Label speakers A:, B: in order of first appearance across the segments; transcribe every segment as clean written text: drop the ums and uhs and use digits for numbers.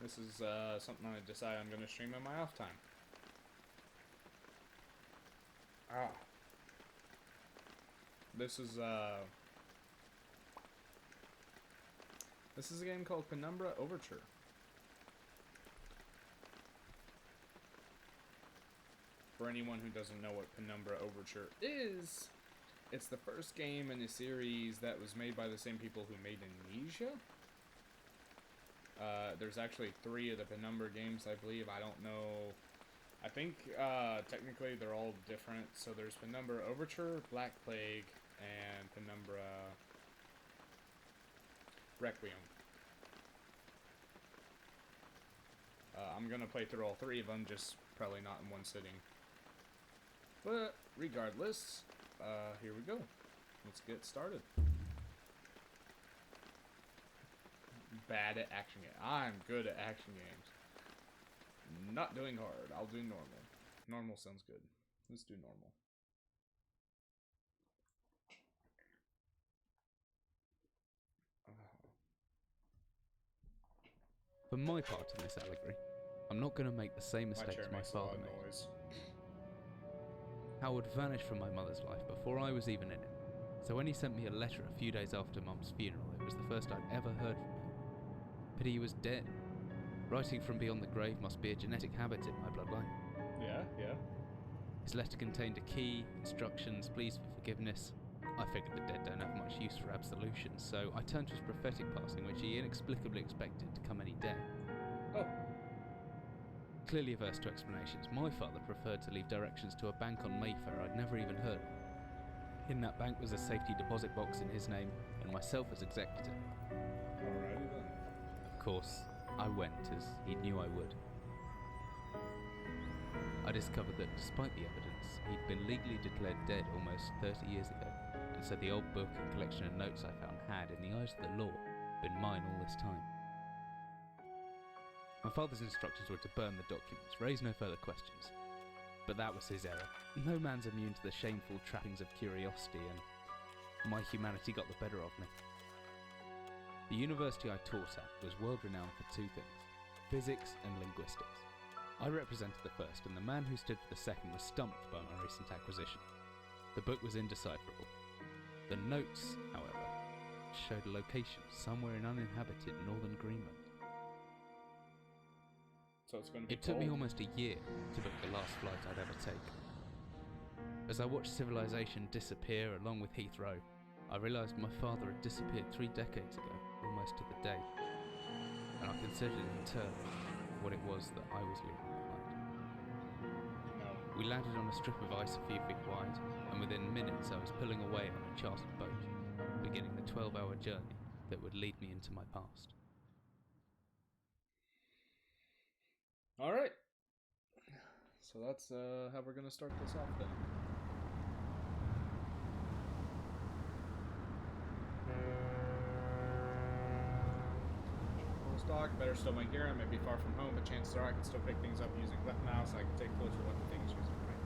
A: This is something I decide I'm going to stream in my off time. This is a game called Penumbra Overture. For anyone who doesn't know what Penumbra Overture is, it's the first game in a series that was made by the same people who made Amnesia. There's actually 3 of the Penumbra games, I believe. I don't know. I think technically they're all different. So there's Penumbra Overture, Black Plague, and Penumbra Requiem. I'm going to play through all 3 of them, just probably not in one sitting. But regardless, here we go. Let's get started. Bad at action games. I'm good at action games. Not doing hard. I'll do normal. Normal sounds good. Let's do normal.
B: For my part in this allegory, I'm not going to make the same mistakes my father made.
A: Noise.
B: Howard vanished from my mother's life before I was even in it, so when he sent me a letter a few days after Mum's funeral, it was the first I'd ever heard from him. Pity he was dead. Writing from beyond the grave must be a genetic habit in my bloodline.
A: Yeah.
B: His letter contained a key, instructions, pleas for forgiveness. I figured the dead don't have much use for absolution, so I turned to his prophetic passing, which he inexplicably expected to come any day.
A: Oh.
B: Clearly averse to explanations, my father preferred to leave directions to a bank on Mayfair I'd never even heard of. In that bank was a safety deposit box in his name, and myself as executor.
A: Alrighty then.
B: Of course, I went, as he knew I would. I discovered that despite the evidence, he'd been legally declared dead almost 30 years ago, and so the old book and collection of notes I found had, in the eyes of the law, been mine all this time. My father's instructions were to burn the documents, raise no further questions. But that was his error. No man's immune to the shameful trappings of curiosity, and my humanity got the better of me. The university I taught at was world-renowned for 2 things: physics and linguistics. I represented the first, and the man who stood for the second was stumped by my recent acquisition. The book was indecipherable. The notes, however, showed a location somewhere in uninhabited northern Greenland.
A: So it's going to be
B: It took
A: cold.
B: me almost a year to book the last flight I'd ever take. As I watched civilization disappear along with Heathrow, I realised my father had disappeared 3 decades ago, almost to the day, and I considered in turn what it was that I was leaving behind.
A: No.
B: We landed on a strip of ice a few feet wide, and within minutes I was pulling away on a chartered boat, beginning the 12-hour journey that would lead me into my past.
A: Alright. So that's how we're going to start this off then. Full stock, better stow my gear. I may be far from home, but chances are I can still pick things up using left mouse. I can take closer look at things using right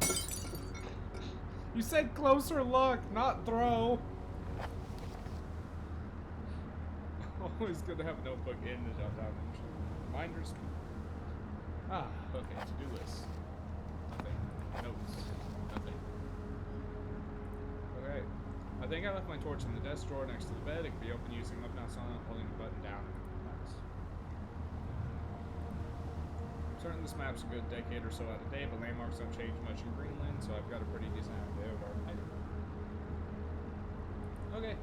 A: mouse. You said closer look, not throw. Always good to have a notebook in the jot down entry. Reminders. Okay, to-do list. Nothing. Notes. Nothing. Okay. I think I left my torch in the desk drawer next to the bed. It can be opened using left mouse on it, holding the button down and mouse. I'm certain this map's a good decade or so out of date, but landmarks don't change much in Greenland, so I've got a pretty decent idea of our item. Okay.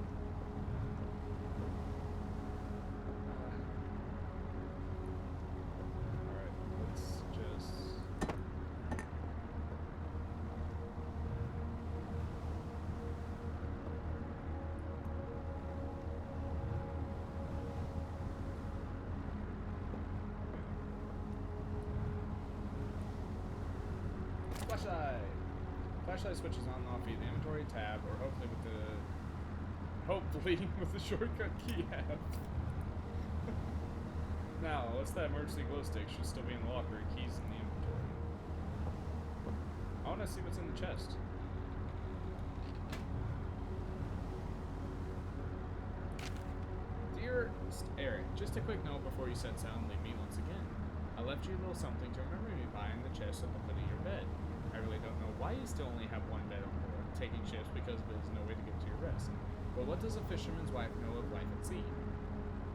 A: Flashlight switches on and off via the inventory tab, or hopefully with the shortcut key app. Now, what's that emergency glow stick? Should still be in the locker. Keys in the inventory. I want to see what's in the chest. Garrett, just a quick note before you set sail and leave me once again. I left you a little something to remember me by in the chest at the foot of your bed. I really don't know why you still only have one bed on board, taking shifts because there's no way to get to your rest. But what does a fisherman's wife know of life at sea?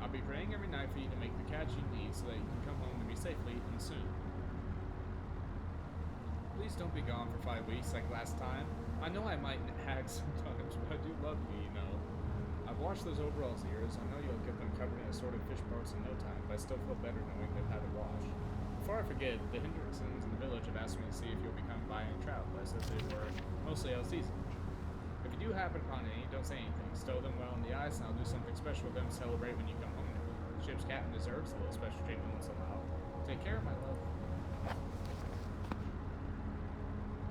A: I'll be praying every night for you to make the catch you need so that you can come home to me safely and soon. Please don't be gone for 5 weeks like last time. I know I might nag sometimes, but I do love you, you know. I've washed those overalls of yours. I know you'll get them covered in assorted fish parts in no time, but I still feel better knowing they've had a wash. Before I forget, the Hendricksons in the village have asked me to see if you'll be coming by and trout, but I said they were mostly out of season. If you do happen upon any, don't say anything. Stow them well on the ice, and I'll do something special with them to celebrate when you come home. The ship's captain deserves a little special treatment once in a while. Take care, my love.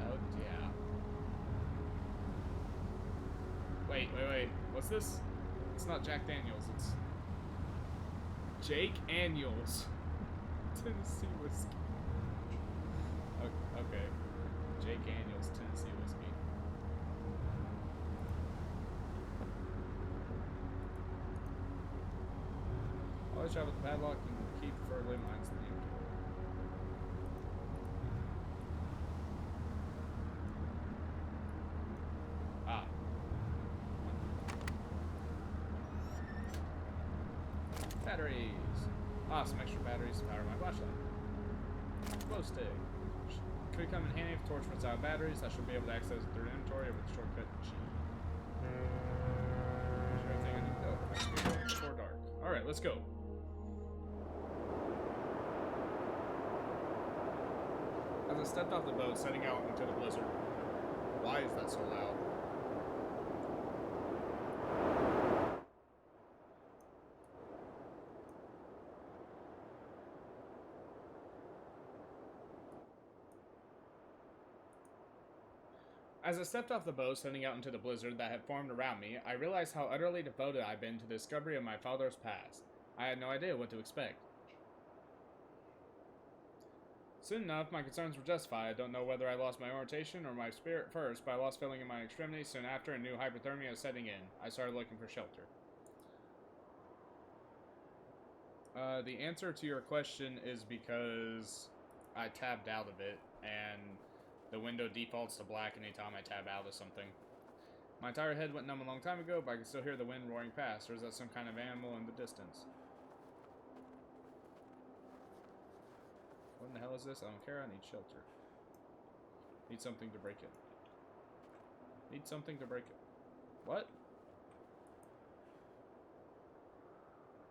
A: Oh, yeah. Wait. What's this? It's not Jack Daniels, it's Jake Daniels. Tennessee whiskey. Okay. Jake Daniels, Tennessee whiskey. Always travel with the padlock and keep preferably mines in the empty. Ah. Batteries. Ah, some extra batteries to power my flashlight. Glow stick. Could come in handy if the torch runs out of batteries. I should be able to access it through inventory with the shortcut G. There's everything I need to know. Before dark. Alright, let's go. As I stepped off the boat, setting out into the blizzard. Why is that so loud? As I stepped off the boat, setting out into the blizzard that had formed around me, I realized how utterly devoted I'd been to the discovery of my father's past. I had no idea what to expect. Soon enough, my concerns were justified. I don't know whether I lost my orientation or my spirit first, but I lost feeling in my extremities soon after, and knew hypothermia was setting in. I started looking for shelter. The answer to your question is because I tabbed out of it, and the window defaults to black anytime I tab out of something. My entire head went numb a long time ago, but I can still hear the wind roaring past, or is that some kind of animal in the distance? What in the hell is this? I don't care, I need shelter. Need something to break it. Need something to break it. What?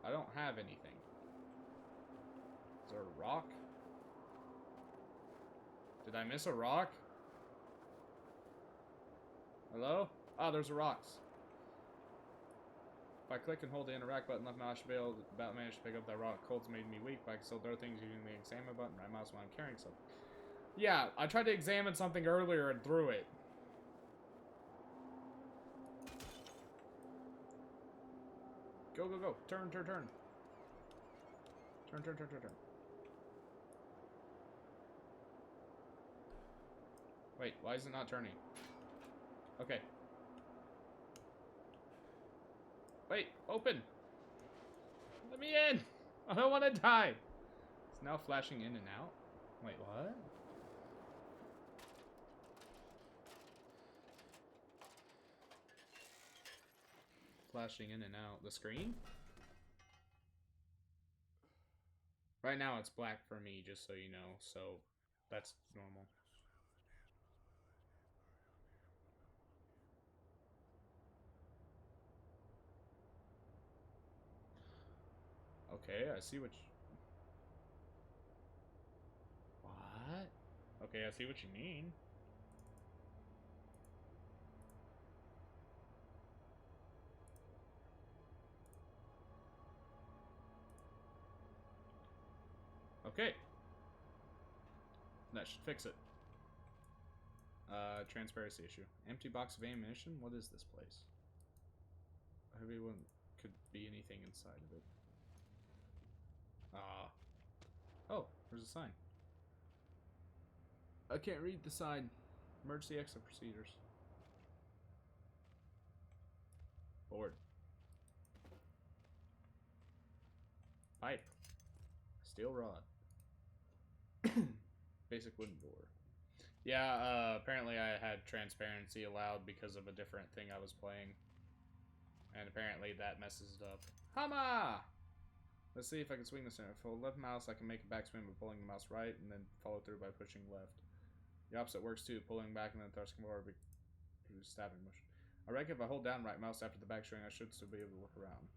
A: I don't have anything. Is there a rock? Did I miss a rock? Hello? Ah, there's a rocks. If I click and hold the interact button left mouse, I should be able to about manage to pick up that rock. Cold's made me weak, but I can still throw things using the examine button right mouse when I'm carrying something. Yeah, I tried to examine something earlier and threw it. Go, go, go. Turn, turn, turn. Turn, turn, turn, turn, turn. Wait, why is it not turning? Okay. Wait, open! Let me in! I don't want to die! It's now flashing in and out? Wait, what? Flashing in and out. The screen? Right now it's black for me, just so you know, so that's normal. Okay, I see what you... What? Okay, I see what you mean. Okay. That should fix it. Transparency issue. Empty box of ammunition? What is this place? Everyone could be anything inside of it. Oh, there's a sign. I can't read the sign. Emergency exit procedures. Board. pipe. Steel rod. Basic wooden door. Yeah, apparently I had transparency allowed because of a different thing I was playing. And apparently that messes it up. Hama! Let's see if I can swing this in. If I hold left mouse, I can make a backswing by pulling the mouse right and then follow through by pushing left. The opposite works too, pulling back and then thrusting forward produce stabbing motion. I reckon if I hold down right mouse after the backswing, I should still be able to look around.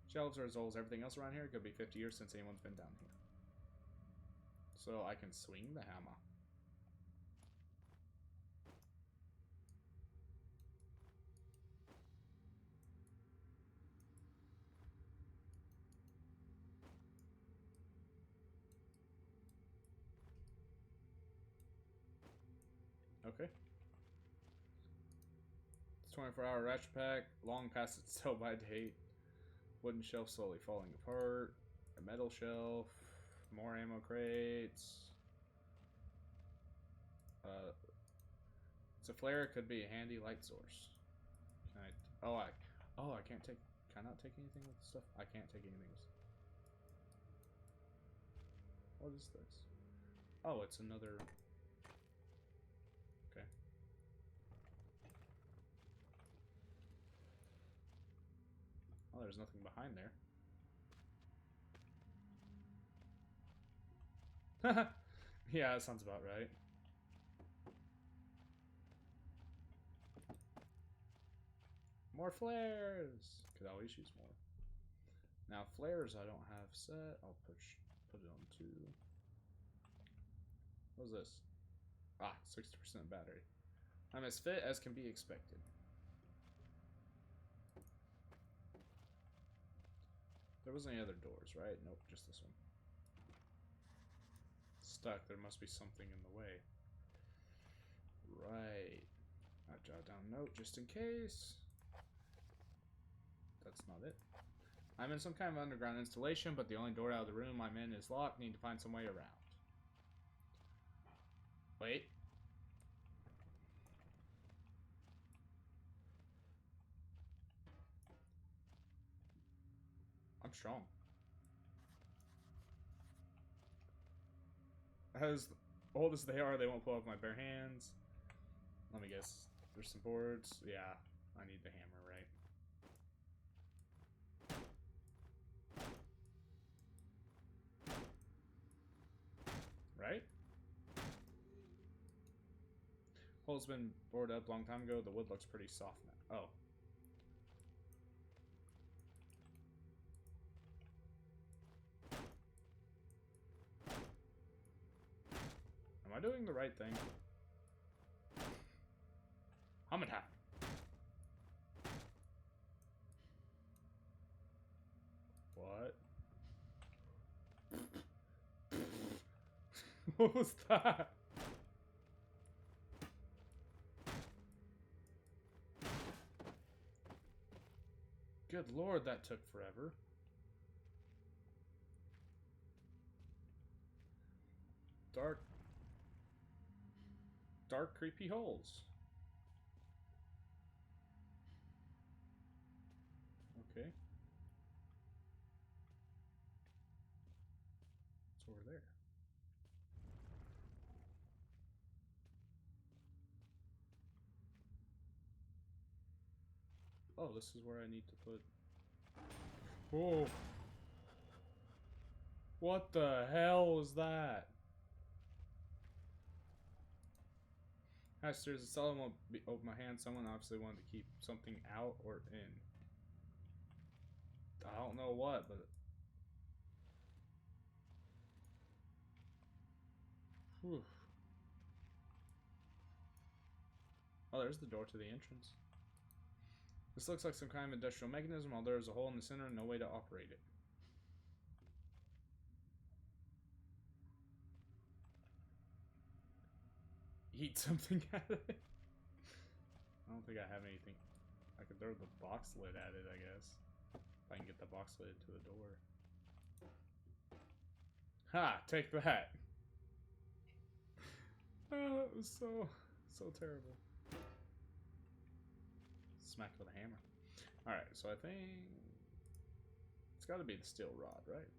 A: Shelves are as old as everything else around here. It could be 50 years since anyone's been down here. So I can swing the hammer. Okay. It's 24-hour ratchet pack, long past its sell-by date. Wooden shelf slowly falling apart. A metal shelf. More ammo crates. It's a flare. It could be a handy light source. Can I? I can't take. Can I not take anything with the stuff? I can't take anything with. What is this? Oh, it's another. Okay. Oh, there's nothing behind there. Yeah, that sounds about right. More flares! Could always use more. Now, flares I don't have set. I'll put it on 2. What's this? Ah, 60% battery. I'm as fit as can be expected. There wasn't any other doors, right? Nope, just this one. Stuck. There must be something in the way. Right. I jot down a note just in case. That's not it. I'm in some kind of underground installation, but the only door out of the room I'm in is locked. Need to find some way around. Wait. I'm strong. As old as they are, they won't pull off my bare hands. Let me guess. There's some boards. Yeah, I need the hammer, right? Right? Hole's been bored up a long time ago. The wood looks pretty soft now. Oh. Am I doing the right thing? Hamada. What? What was that? Good lord, that took forever. Dark, creepy holes. Okay. It's over there. Oh, this is where I need to put... Whoa! What the hell was that? There's a solid won't be open my hand. Someone obviously wanted to keep something out or in. I don't know what, but... Whew. Oh, there's the door to the entrance. This looks like some kind of industrial mechanism, although there's a hole in the center and no way to operate it. Eat something at it? I don't think I have anything. I could throw the box lid at it, I guess. If I can get the box lid to the door. Ha! Take that! Oh, it was so terrible. Smack with a hammer. Alright, so I think... It's got to be the steel rod, right?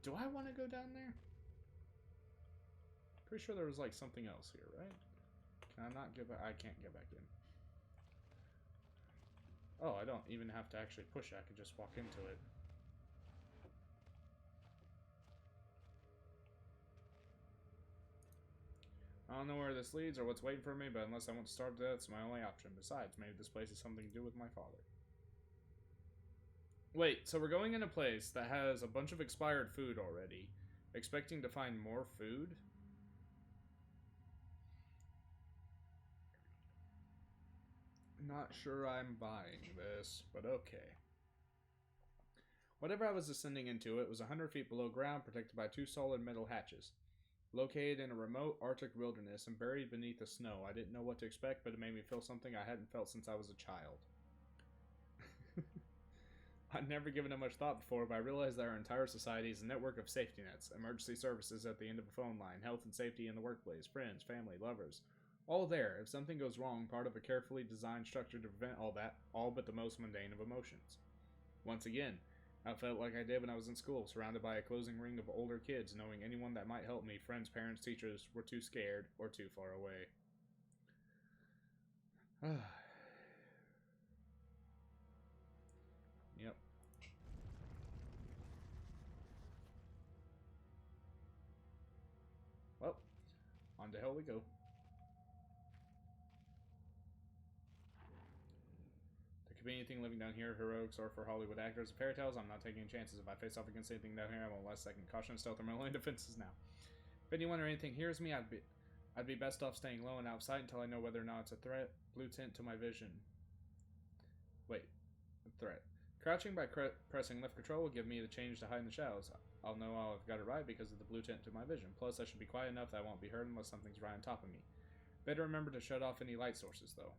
A: Do I want to go down there? Pretty sure there was like something else here, right? Can I not get back? I can't get back in. Oh, I don't even have to actually push it. I can just walk into it. I don't know where this leads or what's waiting for me, but unless I want to starve to death, it's my only option. Besides, maybe this place has something to do with my father. Wait, so we're going in a place that has a bunch of expired food already, expecting to find more food? Not sure I'm buying this, but okay. Whatever I was ascending into, it was 100 feet below ground, protected by 2 solid metal hatches. Located in a remote Arctic wilderness and buried beneath the snow, I didn't know what to expect, but it made me feel something I hadn't felt since I was a child. I'd never given it much thought before, but I realized that our entire society is a network of safety nets, emergency services at the end of a phone line, health and safety in the workplace, friends, family, lovers. All there. If something goes wrong, part of a carefully designed structure to prevent all that, all but the most mundane of emotions. Once again, I felt like I did when I was in school, surrounded by a closing ring of older kids, knowing anyone that might help me, friends, parents, teachers, were too scared or too far away. Yep. Well, on to hell we go. There could be anything living down here, heroics or for Hollywood actors and fairy tales. I'm not taking chances. If I face off against anything down here, I'm on less second caution, stealth, or my only defenses now. If anyone or anything hears me, I'd be best off staying low and out of sight until I know whether or not it's a threat. Blue tint to my vision. Wait, a threat. Crouching by pressing left control will give me the change to hide in the shadows. I'll know I've got it right because of the blue tint to my vision. Plus, I should be quiet enough that I won't be heard unless something's right on top of me. Better remember to shut off any light sources, though.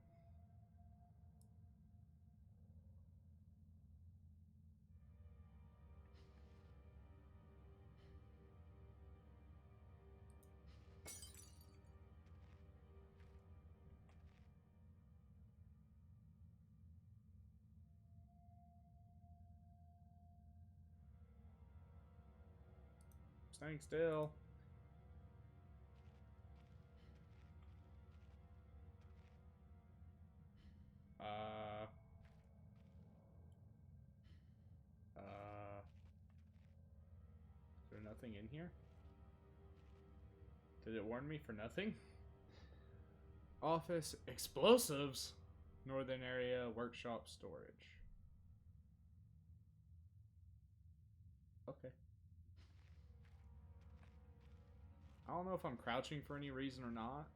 A: Staying still. Is there nothing in here? Did it warn me for nothing? Office explosives. Northern area workshop storage. Okay. I don't know if I'm crouching for any reason or not.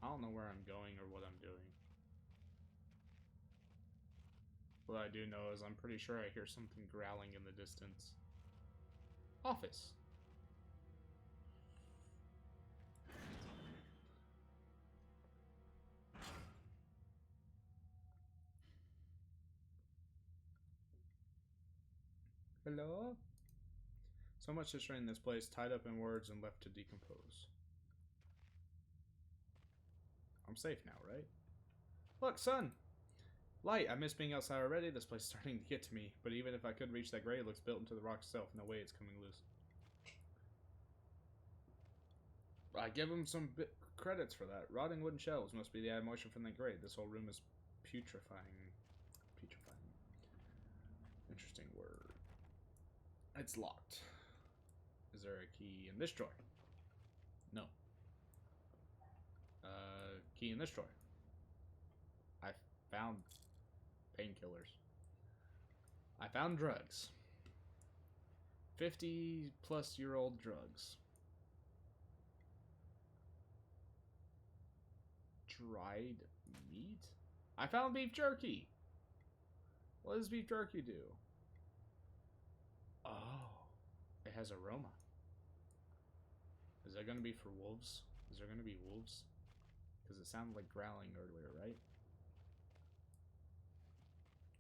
A: I don't know where I'm going or what I'm doing. What I do know is I'm pretty sure I hear something growling in the distance. Office. Hello? So much history in this place, tied up in words and left to decompose. I'm safe now, right? Look, sun! Light! I miss being outside already. This place is starting to get to me. But even if I could reach that grave, it looks built into the rock itself. No way it's coming loose. I give him some credits for that. Rotting wooden shelves must be the added moisture from that grave. This whole room is putrefying. Putrefying. Interesting word. It's locked. Is there a key in this drawer? No. Key in this drawer. I found painkillers. I found drugs. 50-plus-year-old drugs. Dried meat? I found beef jerky. What does beef jerky do? Oh, it has aroma. Is that going to be for wolves? Is there going to be wolves? Because it sounded like growling earlier, right?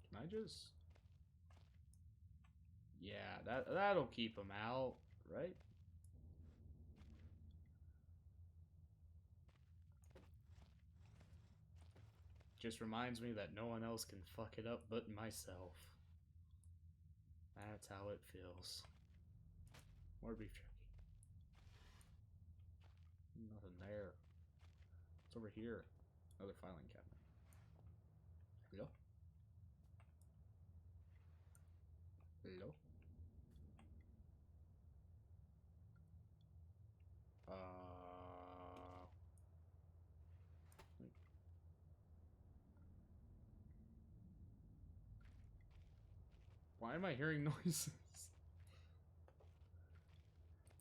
A: Can I just... Yeah, that'll keep them out, right? Just reminds me that no one else can fuck it up but myself. That's how it feels. More beef jerky. Nothing there. It's over here. Another filing cabinet. Hello? Hello? Why am I hearing noises?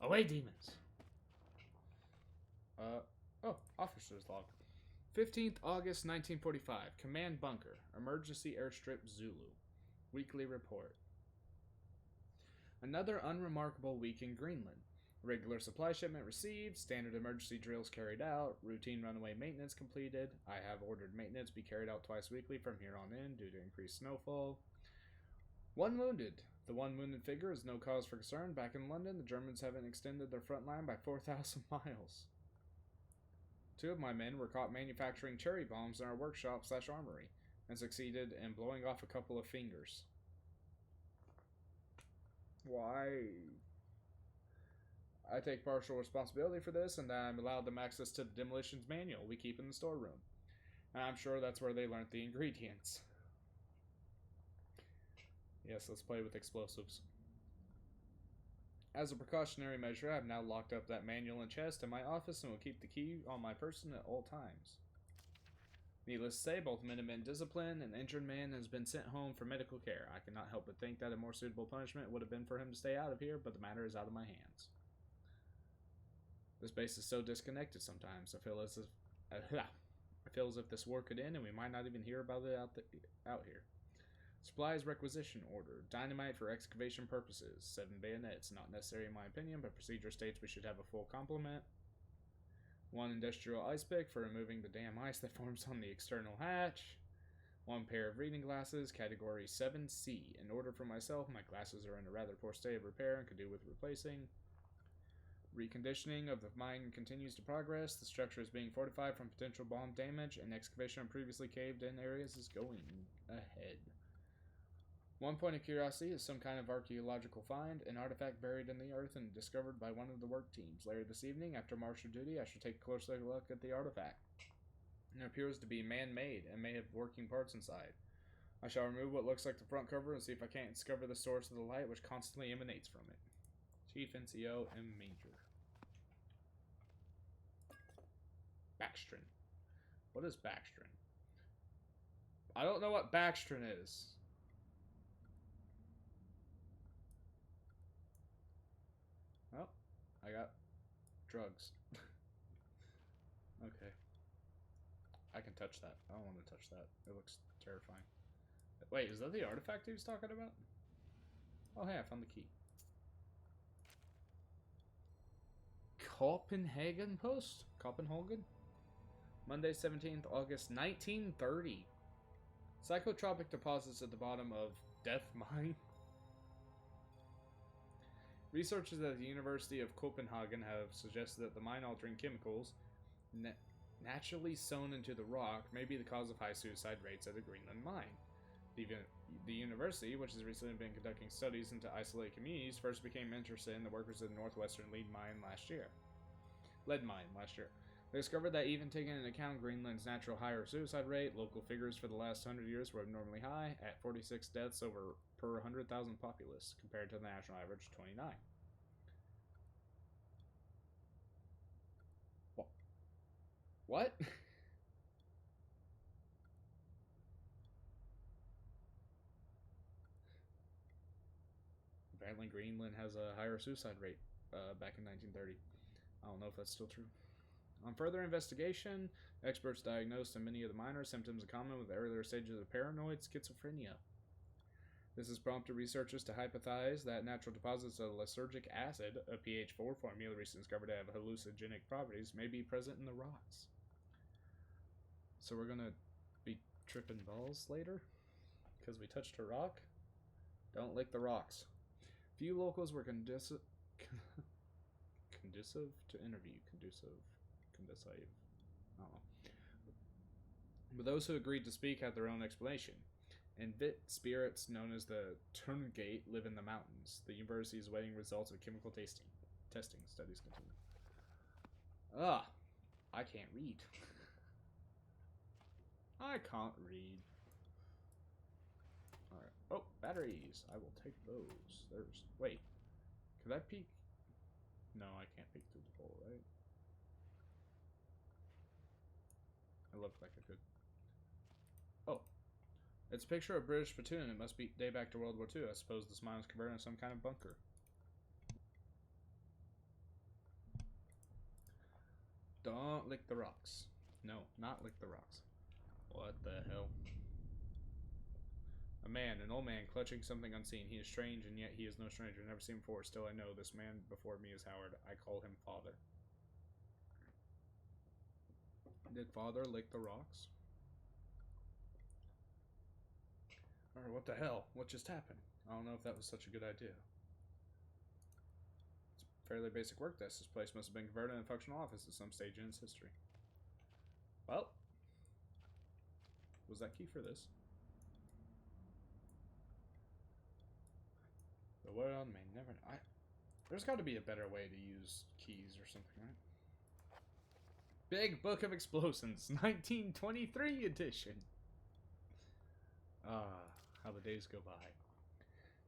A: Away, demons! Oh, officer's log. 15th August 1945. Command Bunker. Emergency Airstrip Zulu. Weekly report. Another unremarkable week in Greenland. Regular supply shipment received, standard emergency drills carried out, routine runway maintenance completed. I have ordered maintenance be carried out twice weekly from here on in due to increased snowfall. One wounded. The one wounded figure is no cause for concern. Back in London, the Germans haven't extended their front line by 4,000 miles. 2 of my men were caught manufacturing cherry bombs in our workshop/armory and succeeded in blowing off a couple of fingers. Why? I take partial responsibility for this, and I'm allowed them access to the demolitions manual we keep in the storeroom. And I'm sure that's where they learned the ingredients. Yes, let's play with explosives. As a precautionary measure, I have now locked up that manual and chest in my office and will keep the key on my person at all times. Needless to say, both men have been disciplined, and the injured man has been sent home for medical care. I cannot help but think that a more suitable punishment would have been for him to stay out of here, but the matter is out of my hands. This base is so disconnected sometimes. I feel as if this war could end and we might not even hear about it out here. Supplies requisition order. Dynamite for excavation purposes. 7 bayonets. Not necessary in my opinion, but procedure states we should have a full complement. 1 industrial ice pick for removing the damn ice that forms on the external hatch. 1 pair of reading glasses, category 7C. In order for myself, my glasses are in a rather poor state of repair and could do with replacing. Reconditioning of the mine continues to progress. The structure is being fortified from potential bomb damage, and excavation on previously caved-in areas is going ahead. 1 point of curiosity is some kind of archaeological find, an artifact buried in the earth and discovered by one of the work teams. Later this evening, after martial duty, I shall take a closer look at the artifact. It appears to be man-made and may have working parts inside. I shall remove what looks like the front cover and see if I can't discover the source of the light which constantly emanates from it. Chief NCO M. Major. Backstrin. What is backstrin? I don't know what backstrin is. Oh, I got drugs. Okay. I can touch that. I don't want to touch that. It looks terrifying. Wait, is that the artifact he was talking about? Oh, hey, I found the key. Copenhagen Post? Copenhagen? Monday, 17th August, 1930. Psychotropic deposits at the bottom of Death Mine. Researchers at the University of Copenhagen have suggested that the mine-altering chemicals naturally sown into the rock may be the cause of high suicide rates at a Greenland mine. The university, which has recently been conducting studies into isolated communities, first became interested in the workers of the northwestern lead mine last year. They discovered that even taking into account Greenland's natural higher suicide rate, local figures for the last 100 years were abnormally high, at 46 deaths per 100,000 populace, compared to the national average of 29. What? Apparently Greenland has a higher suicide rate back in 1930. I don't know if that's still true. On further investigation, experts diagnosed in many of the miners symptoms in common with the earlier stages of paranoid schizophrenia. This has prompted researchers to hypothesize that natural deposits of lysergic acid, a pH 4 formula recently discovered to have hallucinogenic properties, may be present in the rocks. So we're gonna be tripping balls later? Because we touched a rock? Don't lick the rocks. Few locals were conducive to interview. Conducive. I don't know. But those who agreed to speak had their own explanation. Invit spirits known as the Turngate live in the mountains. The university is awaiting results of chemical testing. Studies continue. I can't read. I can't read. Alright. Oh, batteries. I will take those. Wait. Could I peek? No, I can't peek through the hole, right? It looked like I could. Oh. It's a picture of a British platoon. It must be day back to World War II. I suppose this mine was converted into some kind of bunker. Don't lick the rocks. No, not lick the rocks. What the hell? A man, an old man, clutching something unseen. He is strange, and yet he is no stranger. Never seen before. Still, I know this man before me is Howard. I call him Father. Did Father lick the rocks? Or what the hell? What just happened? I don't know if that was such a good idea. It's a fairly basic work desk. This place must have been converted into a functional office at some stage in its history. Well, was that key for this? The world may never know. There's got to be a better way to use keys or something, right? Big Book of Explosions, 1923 edition. How the days go by.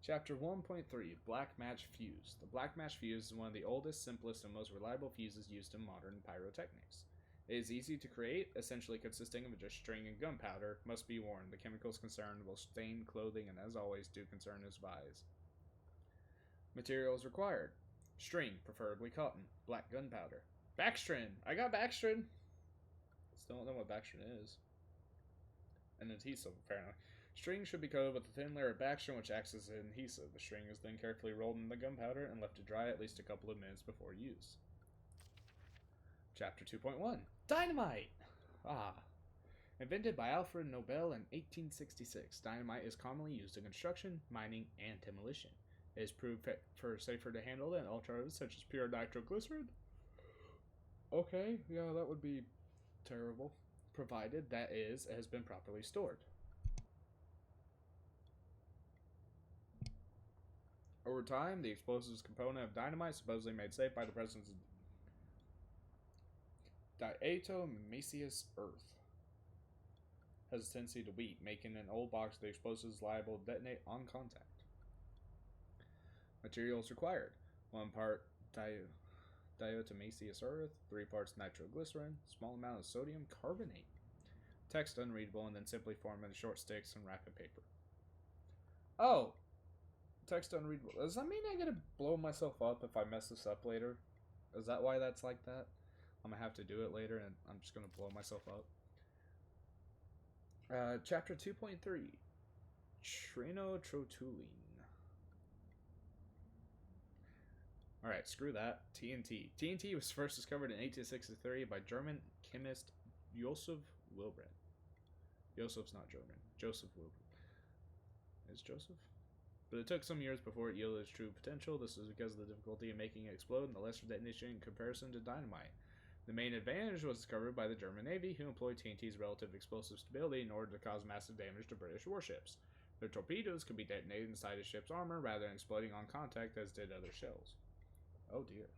A: Chapter 1.3, Black Match Fuse. The black match fuse is one of the oldest, simplest, and most reliable fuses used in modern pyrotechnics. It is easy to create, essentially consisting of just string and gunpowder. Must be warned, the chemicals concerned will stain clothing and, as always, do concern his eyes. Materials required. String, preferably cotton. Black gunpowder. Backstrin! I got backstrin! Still don't know what backstrin is. An adhesive, apparently. String should be coated with a thin layer of backstrin, which acts as an adhesive. The string is then carefully rolled in the gunpowder and left to dry at least a couple of minutes before use. Chapter 2.1, Dynamite! Invented by Alfred Nobel in 1866, dynamite is commonly used in construction, mining, and demolition. It is proved safer to handle than alternatives such as pure nitroglycerin. Okay, yeah, that would be terrible. Provided, that is, it has been properly stored. Over time, the explosives component of dynamite supposedly made safe by the presence of diatomaceous earth has a tendency to weep, making an old box of the explosives liable to detonate on contact. Materials required: 1 part diatomaceous earth, 3 parts nitroglycerin, small amount of sodium carbonate. Text unreadable, and then simply form into short sticks and wrap in paper. Oh! Text unreadable. Does that mean I'm gonna blow myself up if I mess this up later? Is that why that's like that? I'm gonna have to do it later, and I'm just gonna blow myself up. Chapter 2.3, Trinotrotoluene. Alright, screw that. TNT. TNT was first discovered in 1863 by German chemist Joseph Wilbrand. Joseph's not German. Joseph Wilbrand. Is Joseph? But it took some years before it yielded its true potential. This is because of the difficulty in making it explode and the lesser detonation in comparison to dynamite. The main advantage was discovered by the German Navy, who employed TNT's relative explosive stability in order to cause massive damage to British warships. Their torpedoes could be detonated inside a ship's armor rather than exploding on contact as did other shells. Oh dear.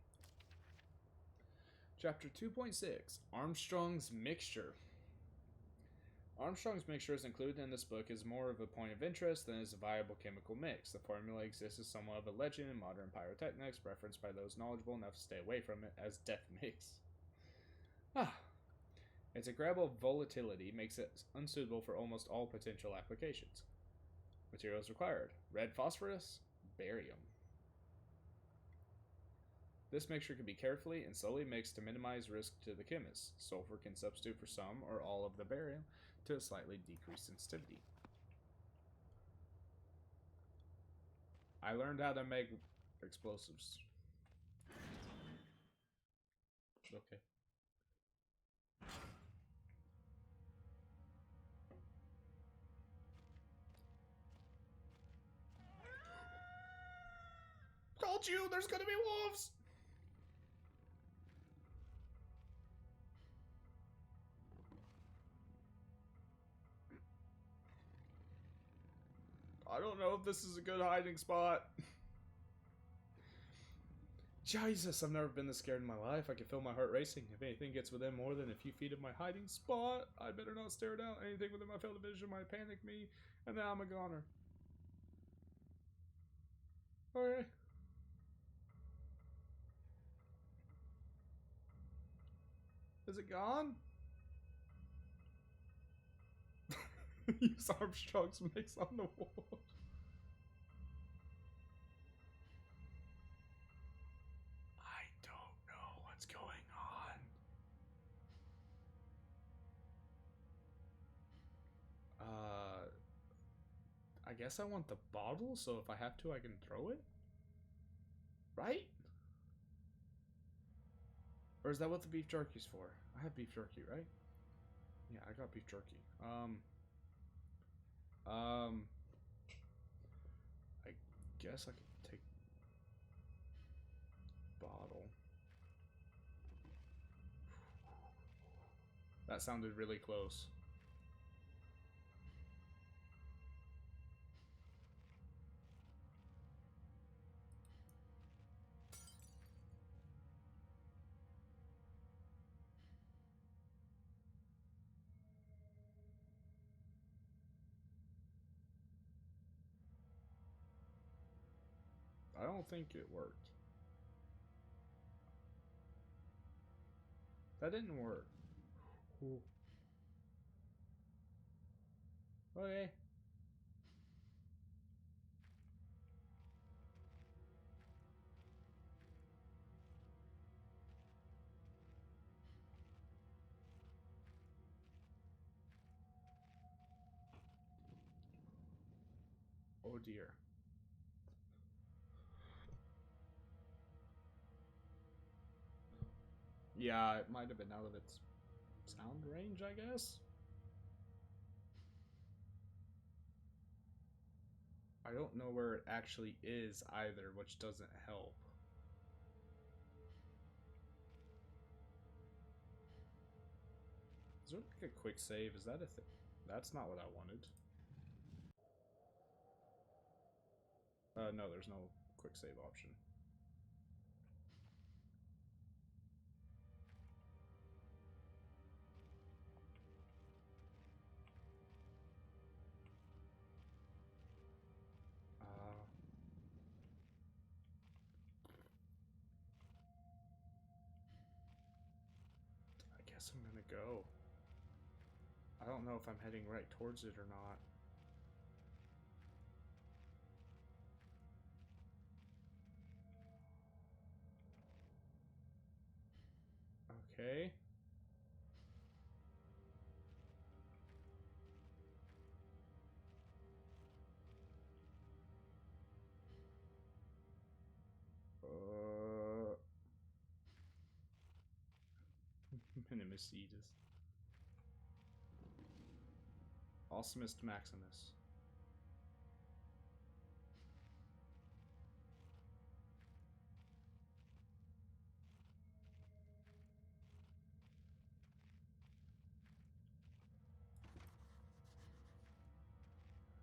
A: Chapter 2.6, Armstrong's Mixture. Armstrong's mixture is included in this book is more of a point of interest than as a viable chemical mix. The formula exists as somewhat of a legend in modern pyrotechnics, referenced by those knowledgeable enough to stay away from it as death mix. Its agreeable volatility makes it unsuitable for almost all potential applications. Materials required: red phosphorus, barium. This mixture can be carefully and slowly mixed to minimize risk to the chemist. Sulfur can substitute for some or all of the barium to a slightly decreased sensitivity. I learned how to make explosives. Okay. Told you, there's gonna be wolves! I don't know if this is a good hiding spot. Jesus, I've never been this scared in my life. I can feel my heart racing. If anything gets within more than a few feet of my hiding spot, I better not stare it out. Anything within my field of vision might panic me, and then I'm a goner. Okay. Is it gone? Use Armstrong's mix on the wall. I don't know what's going on. I guess I want the bottle, so if I have to, I can throw it? Right? Or is that what the beef jerky's for? I have beef jerky, right? Yeah, I got beef jerky. I guess I could take bottle. That sounded really close. I don't think it worked. That didn't work. Ooh. Okay. Oh dear. Yeah, it might have been out of its sound range, I guess. I don't know where it actually is either, which doesn't help. Is there like a quick save? Is that a thing? That's not what I wanted. No, there's no quick save option. I guess I'm gonna go. I don't know if I'm heading right towards it or not. Okay. Minimus Edith. Awesomest Maximus.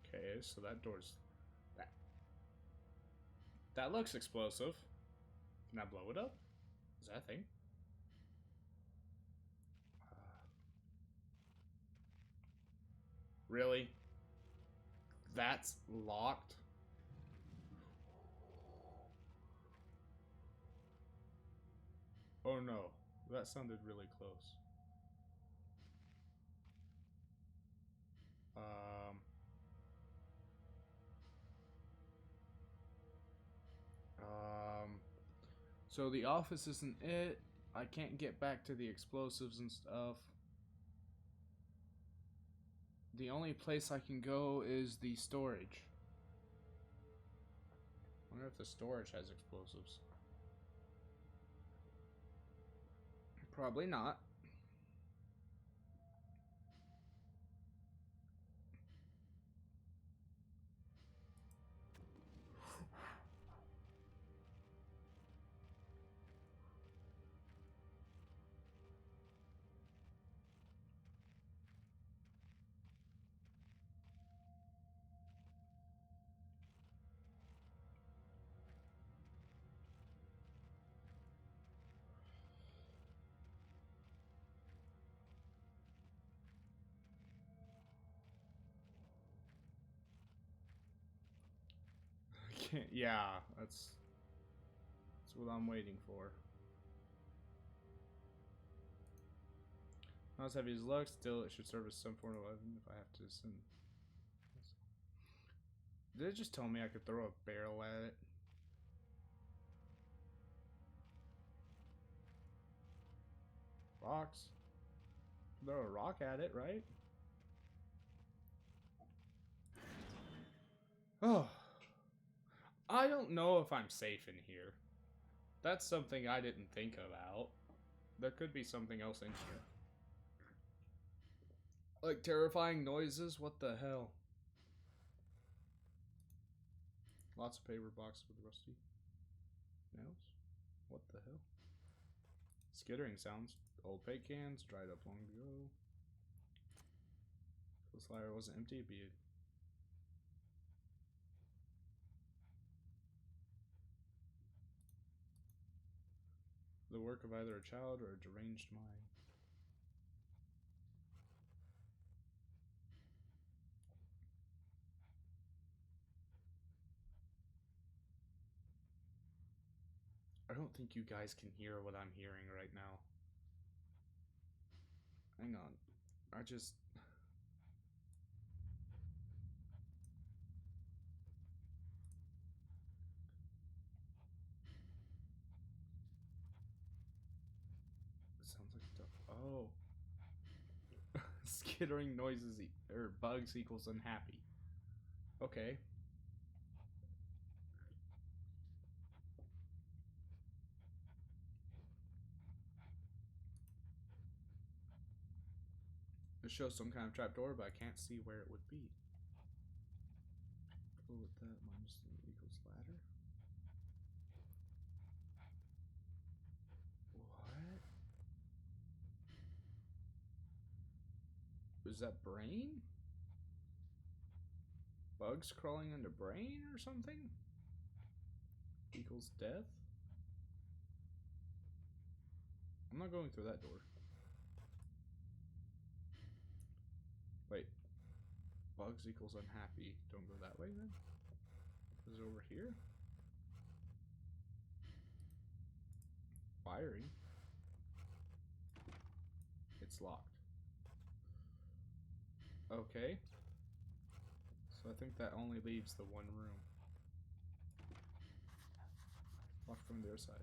A: Okay, so that door's... That looks explosive. Can I blow it up? Is that a thing? Really? That's locked? Oh no, that sounded really close. Um... So the office isn't it. I can't get back to the explosives and stuff. The only place I can go is the storage. wonder if the storage has explosives. Probably not. Yeah, that's what I'm waiting for. Not as heavy as luck, still it should serve as some form of weapon if I have to send. Did it just tell me I could throw a barrel at it? Rocks. Throw a rock at it, right? Oh. I don't know if I'm safe in here. That's something I didn't think about. There could be something else in here. Like terrifying noises? What the hell? Lots of paper boxes with rusty nails. What the hell? Skittering sounds. Old paint cans, dried up long ago. If this lighter wasn't empty, it'd be the work of either a child or a deranged mind. I don't think you guys can hear what I'm hearing right now. Hang on. I just... It sounds like stuff. Oh. Skittering noises or bugs equals unhappy. Okay. It shows some kind of trapdoor, but I can't see where it would be. Go with that minus equals ladder. What? Is that brain? Bugs crawling into brain or something? Equals death? I'm not going through that door. Wait. Bugs equals unhappy. Don't go that way then? Is it over here? Wiring. It's locked. Okay. So I think that only leaves the one room. Locked from the other side.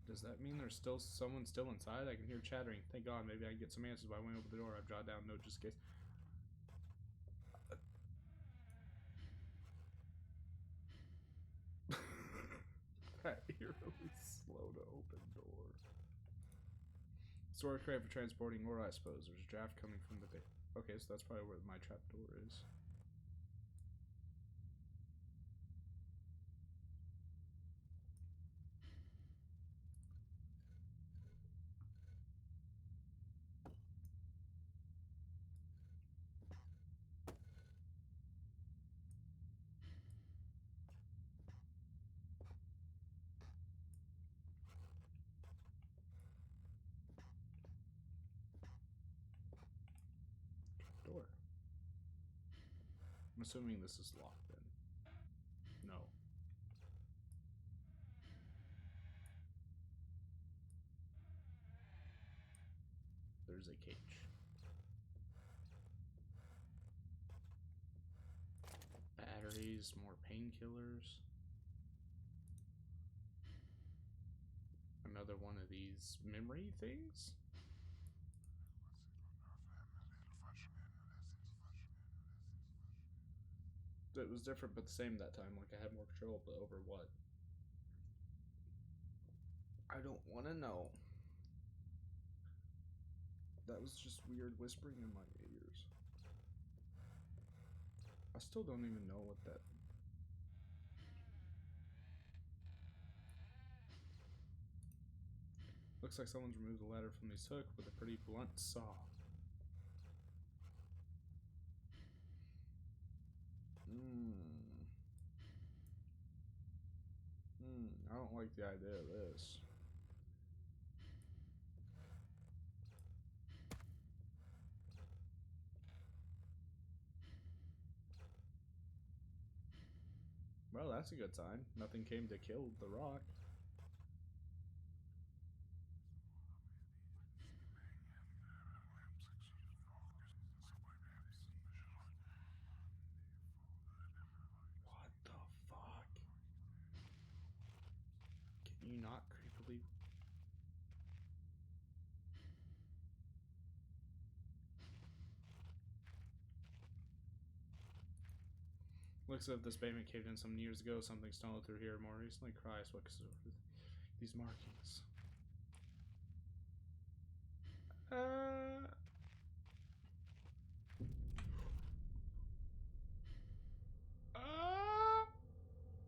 A: Does that mean there's still someone still inside? I can hear chattering. Thank God, maybe I can get some answers by going over the door. I've jotted down a note just in case. That eerily slow to open door. Storage crate for transporting ore, I suppose. There's a draft coming from the bay. Okay, so that's probably where my trap door is. Door. I'm assuming this is locked then. No. There's a cage. Batteries, more painkillers. Another one of these memory things? it was different but the same that time. Like I had more control, but over what? I don't want to know. That was just weird whispering in my ears. I still don't even know what that... Looks like someone's removed the ladder from his hook with a pretty blunt saw. I don't like the idea of this. Well, that's a good sign. Nothing came to kill the rock. What the fuck? Can you not creepily... Looks as if this basement caved in some years ago. Something tunneled through here more recently. Christ, what is these markings?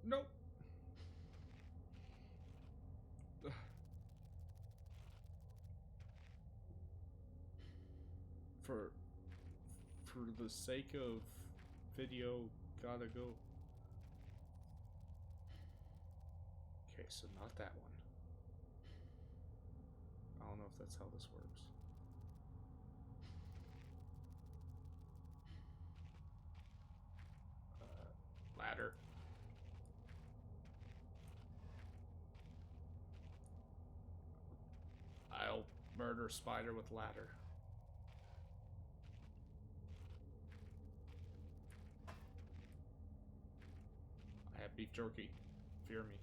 A: Nope. For the sake of video, gotta go. Okay, so not that one. I don't know if that's how this works. Ladder. I'll murder spider with ladder. I have beef jerky. Fear me.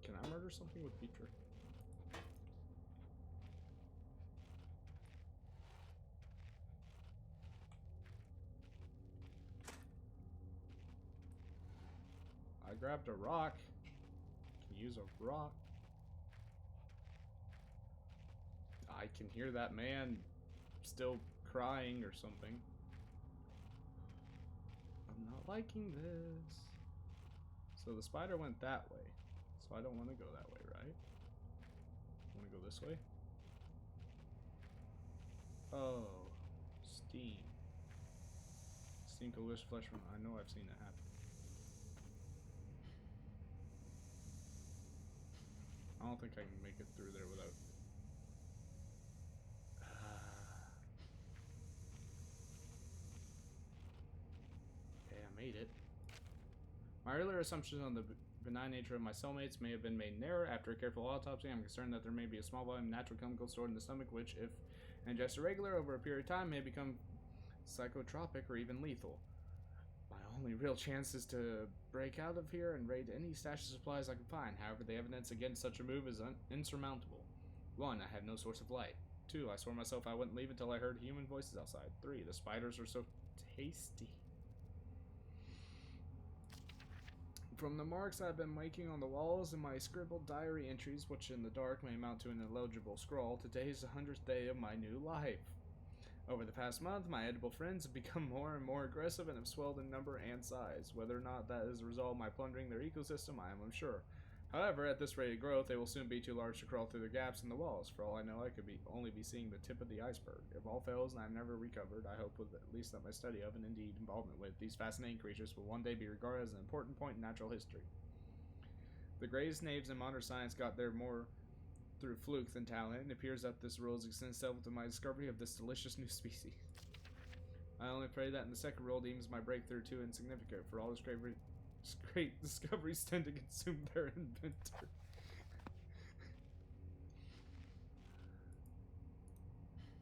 A: Can I murder something with beef jerky? I grabbed a rock. Can use a rock. I can hear that man still crying or something. I'm not liking this. So the spider went that way. So I don't want to go that way, right? I want to go this way? Oh. Steam. Steam coolest flesh from... I know I've seen that happen. I don't think I can make it through there without... Okay, I made it. My earlier assumptions on the benign nature of my cellmates may have been made in error. After a careful autopsy, I'm concerned that there may be a small volume of natural chemical stored in the stomach, which, if ingested regular over a period of time, may become psychotropic or even lethal. My only real chance is to break out of here and raid any stash of supplies I can find. However, the evidence against such a move is insurmountable. 1. I have no source of light. 2. I swore myself I wouldn't leave until I heard human voices outside. 3. The spiders are so tasty. From the marks I've been making on the walls and my scribbled diary entries, which in the dark may amount to an illegible scrawl, today is the 100th day of my new life. Over the past month, my edible friends have become more and more aggressive and have swelled in number and size. Whether or not that is a result of my plundering their ecosystem, I am unsure. However, at this rate of growth, they will soon be too large to crawl through the gaps in the walls. For all I know, I could only be seeing the tip of the iceberg. If all fails and I'm never recovered, I hope with at least that my study of and indeed involvement with these fascinating creatures will one day be regarded as an important point in natural history. The greatest knaves in modern science got there more through fluke than talent, and it appears that this rule extends itself to my discovery of this delicious new species. I only pray that in the second rule deems my breakthrough too insignificant, for all this great discoveries tend to consume their inventor.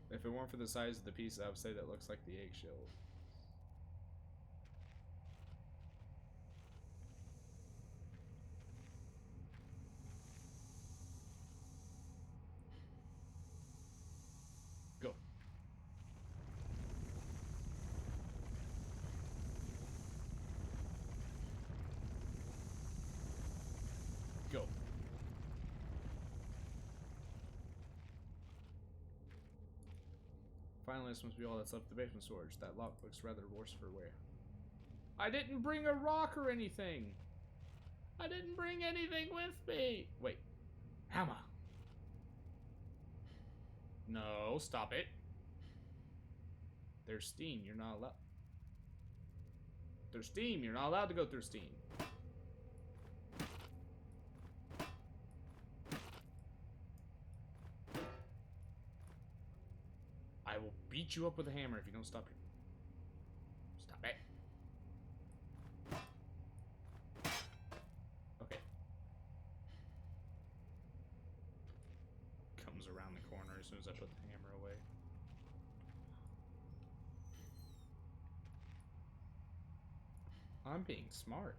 A: If it weren't for the size of the piece, I would say that looks like the eggshell. Go. Finally, this must be all that's left of the basement storage. That lock looks rather worse for wear. I didn't bring a rock or anything. I didn't bring anything with me. Wait. Hammer. No, stop it. There's steam. You're not allowed. There's steam. You're not allowed to go through steam. I will beat you up with a hammer if you don't stop it. Stop it. Okay. Comes around the corner as soon as I put the hammer away. I'm being smart.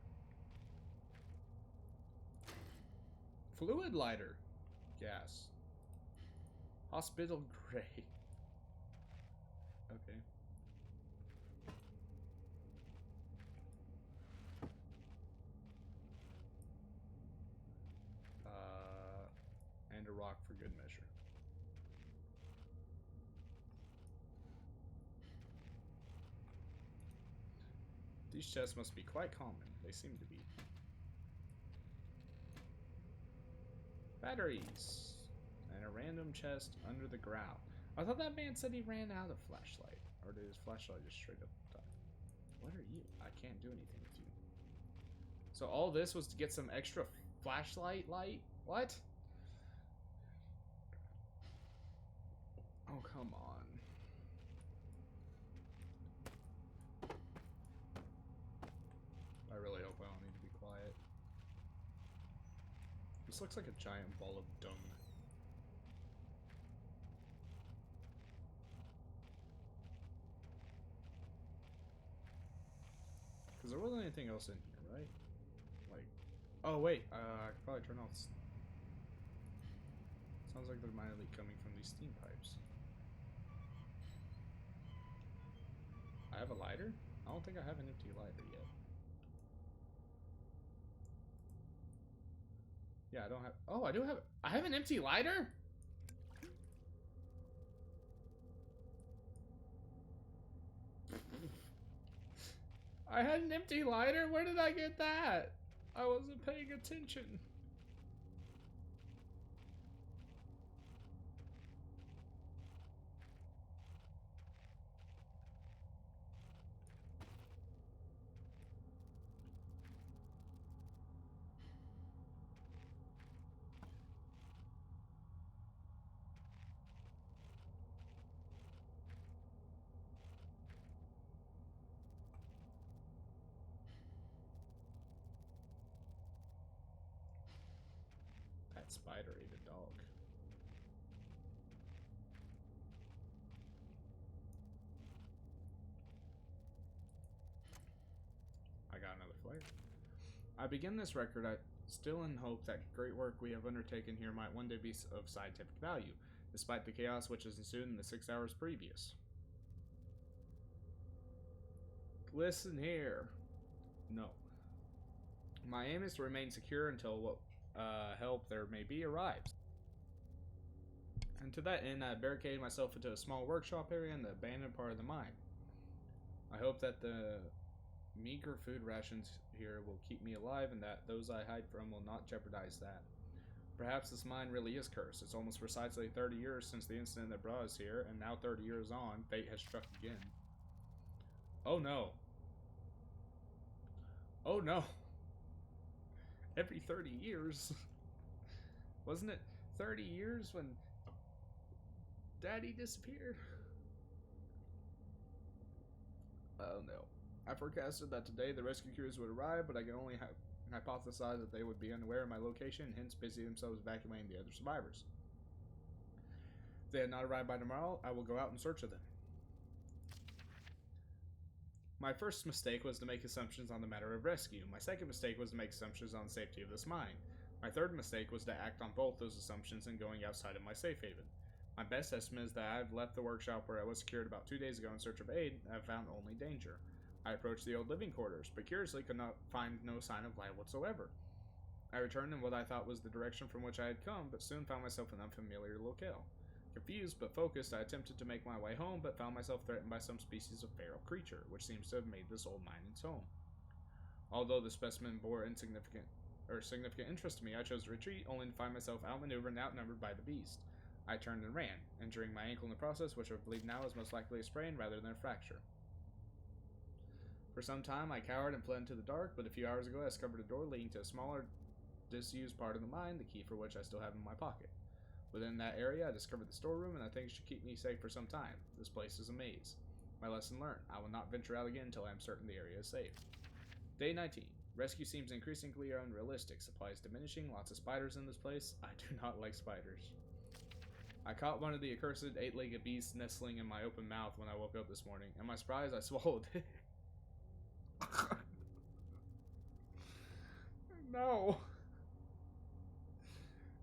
A: Fluid lighter. Gas. Hospital gray. Okay. And a rock for good measure. These chests must be quite common. They seem to be. Batteries. And a random chest under the ground. I thought that man said he ran out of flashlight. Or did his flashlight just straight up die? What are you? I can't do anything with you. So all this was to get some extra flashlight light? What? Oh, come on. I really hope I don't need to be quiet. This looks like a giant ball of dung. Because there wasn't anything else in here, right? Like, oh wait, I could probably turn off. Sounds like there might leak coming from these steam pipes. I have a lighter? I don't think I have an empty lighter yet. Yeah, I don't have. Oh, I do have. I have an empty lighter? I had an empty lighter? Where did I get that? I wasn't paying attention. That spider ate a dog. I got another flare. I begin this record still in hope that great work we have undertaken here might one day be of scientific value, despite the chaos which has ensued in the 6 hours previous. Listen here. No. My aim is to remain secure until what help there may be arrives. And to that end, I barricaded myself into a small workshop area in the abandoned part of the mine. I hope that the meager food rations here will keep me alive and that those I hide from will not jeopardize that. Perhaps this mine really is cursed. It's almost precisely 30 years since the incident that brought us here, and now 30 years on, fate has struck again. Oh no. Oh no. Every 30 years. Wasn't it 30 years when Daddy disappeared? Oh no. I forecasted that today the rescue crews would arrive, but I can only hypothesize that they would be unaware of my location and hence busy themselves evacuating the other survivors. If they had not arrived by tomorrow, I will go out in search of them. My first mistake was to make assumptions on the matter of rescue. My second mistake was to make assumptions on the safety of this mine. My third mistake was to act on both those assumptions and going outside of my safe haven. My best estimate is that I have left the workshop where I was secured about 2 days ago in search of aid and have found only danger. I approached the old living quarters, but curiously could not find no sign of life whatsoever. I returned in what I thought was the direction from which I had come, but soon found myself in an unfamiliar locale. Confused but focused, I attempted to make my way home, but found myself threatened by some species of feral creature, which seems to have made this old mine its home. Although the specimen bore significant interest to me, I chose to retreat, only to find myself outmaneuvered and outnumbered by the beast. I turned and ran, injuring my ankle in the process, which I believe now is most likely a sprain rather than a fracture. For some time, I cowered and fled into the dark, but a few hours ago I discovered a door leading to a smaller, disused part of the mine, the key for which I still have in my pocket. Within that area, I discovered the storeroom, and I think it should keep me safe for some time. This place is a maze. My lesson learned. I will not venture out again until I am certain the area is safe. Day 19. Rescue seems increasingly unrealistic. Supplies diminishing. Lots of spiders in this place. I do not like spiders. I caught one of the accursed 8-legged beasts nestling in my open mouth when I woke up this morning. And my surprise, I swallowed it. No.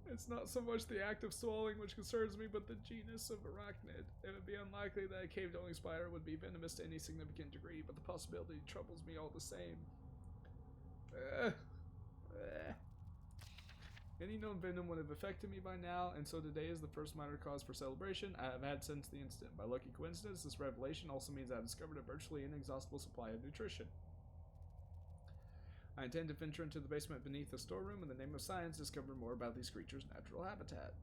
A: It's not so much the act of swallowing which concerns me, but the genus of arachnid. It would be unlikely that a cave-dwelling spider would be venomous to any significant degree, but the possibility troubles me all the same. Any known venom would have affected me by now, and so today is the first minor cause for celebration I have had since the incident. By lucky coincidence, this revelation also means I have discovered a virtually inexhaustible supply of nutrition. I intend to venture into the basement beneath the storeroom in the name of science, discover more about these creatures' natural habitat.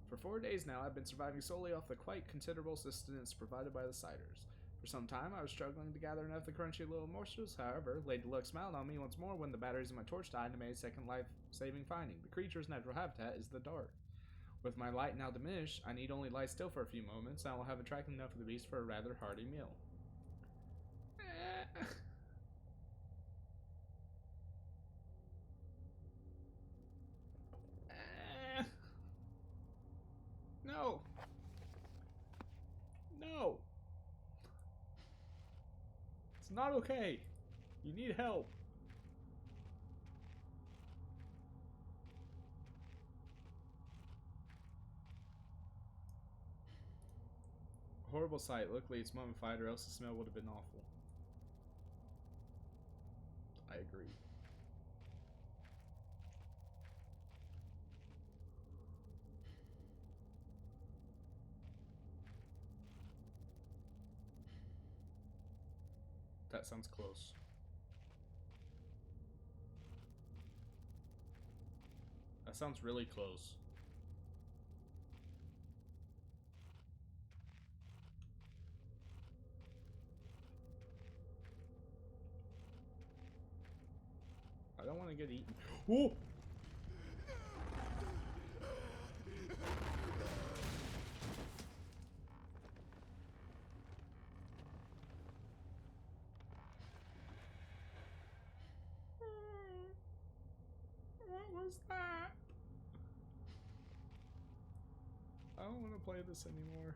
A: For 4 days now, I've been surviving solely off the quite considerable sustenance provided by the ciders. For some time, I was struggling to gather enough of the crunchy little morsels. However, Lady Luck smiled on me once more when the batteries in my torch died and made a second life-saving finding. The creature's natural habitat is the dark. With my light now diminished, I need only lie still for a few moments, and I will have attracted enough of the beast for a rather hearty meal. No! No! It's not okay! You need help! A horrible sight. Luckily, it's mummified, or else the smell would have been awful. I agree. That sounds close. That sounds really close. I don't want to get eaten. Whoa! What was that? I don't want to play this anymore.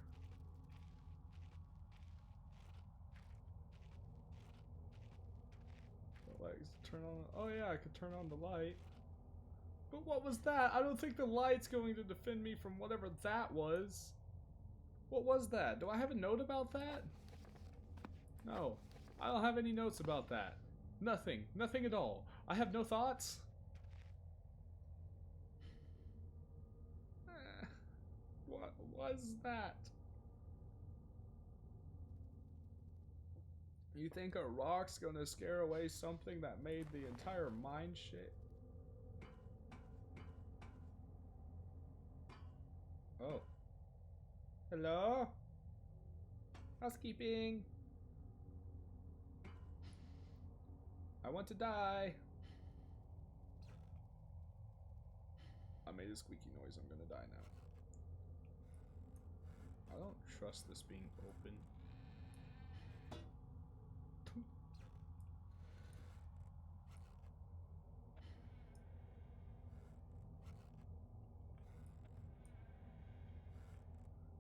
A: Like, turn on. Oh yeah, I could turn on the light. But what was that? I don't think the light's going to defend me from whatever that was. What was that? Do I have a note about that? No. I don't have any notes about that. Nothing. Nothing at all. I have no thoughts. What was that? You think a rock's gonna scare away something that made the entire mine shit? Oh. Hello? Housekeeping. I want to die. I made a squeaky noise. I'm gonna die now. I don't trust this being open.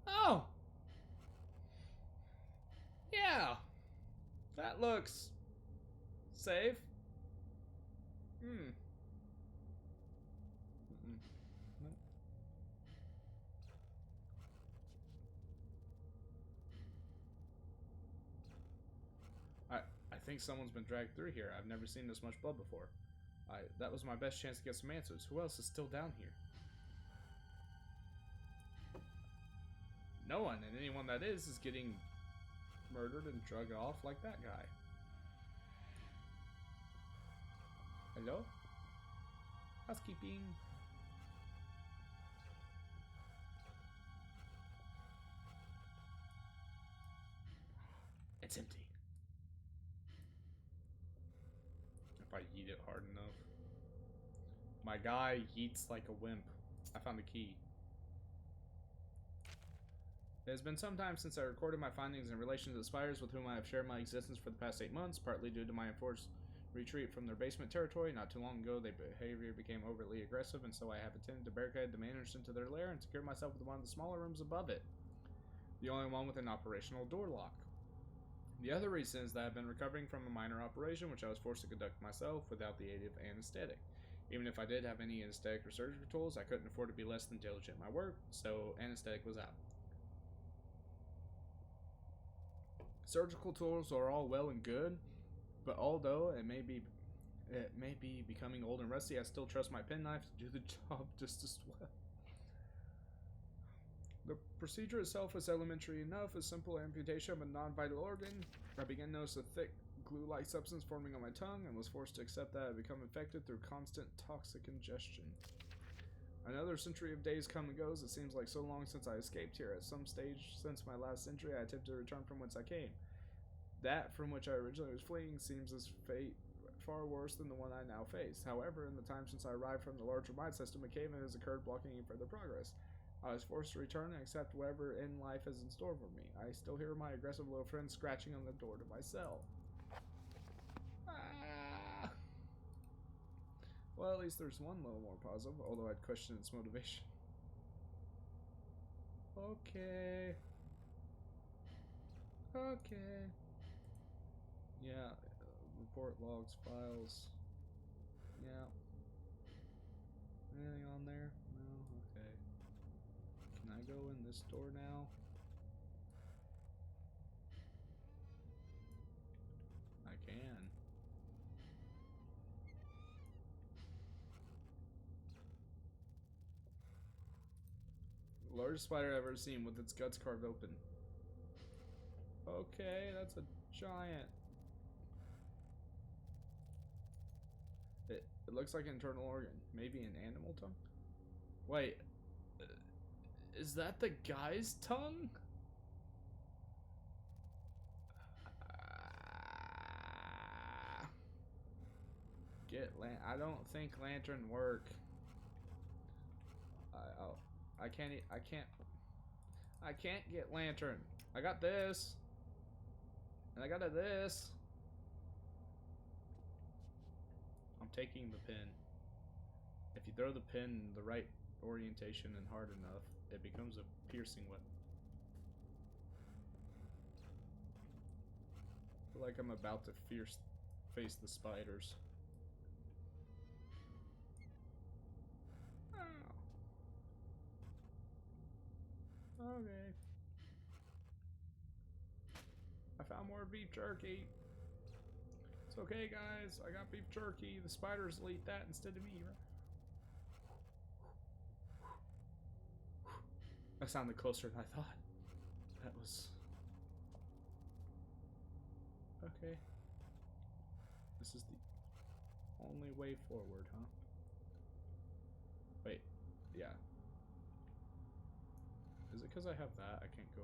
A: Oh! Yeah! That looks safe. Hmm. No. I think someone's been dragged through here. I've never seen this much blood before. That was my best chance to get some answers. Who else is still down here? No one, and anyone that is getting murdered and drugged off like that guy. Hello? Housekeeping. It's empty. If I yeet it hard enough. My guy yeets like a wimp. I found the key. It has been some time since I recorded my findings in relation to the spiders with whom I have shared my existence for the past 8 months, partly due to my enforced retreat from their basement territory. Not too long ago, their behavior became overtly aggressive, and so I have attempted to barricade the main entrance into their lair and secure myself with one of the smaller rooms above it. The only one with an operational door lock. The other reason is that I've been recovering from a minor operation which I was forced to conduct myself without the aid of anesthetic. Even if I did have any anesthetic or surgical tools, I couldn't afford to be less than diligent in my work, so anesthetic was out. Surgical tools are all well and good, but although it may be becoming old and rusty, I still trust my penknife to do the job just as well. The procedure itself is elementary enough, a simple amputation of a non-vital organ. I began to notice a thick, glue-like substance forming on my tongue and was forced to accept that I had become infected through constant toxic ingestion. Another century of days come and goes. It seems like so long since I escaped here. At some stage since my last injury, I attempted to return from whence I came. That from which I originally was fleeing seems as far worse than the one I now face. However, in the time since I arrived from the larger mind system, a cave-in has occurred, blocking any further progress. I was forced to return and accept whatever in life is in store for me. I still hear my aggressive little friend scratching on the door to my cell. Ah! Well, at least there's one little more positive, although I'd question its motivation. Okay. Okay. Yeah. Report logs, files. Yeah. Anything on there? No? Okay. Can I go in this door now? I can. Largest spider I've ever seen with its guts carved open. Okay, that's a giant. It looks like an internal organ. Maybe an animal tongue? Wait. Is that the guy's tongue? I don't think lantern work. I can't get lantern. I got this. And I got this. I'm taking the pin. If you throw the pin in the right orientation and hard enough, it becomes a piercing weapon. I feel like I'm about to face the spiders. Oh. Okay. I found more beef jerky. It's okay, guys. I got beef jerky. The spiders will eat that instead of me, right? That sounded closer than I thought. That was... Okay. This is the only way forward, huh? Wait. Yeah. Is it because I have that? I can't go...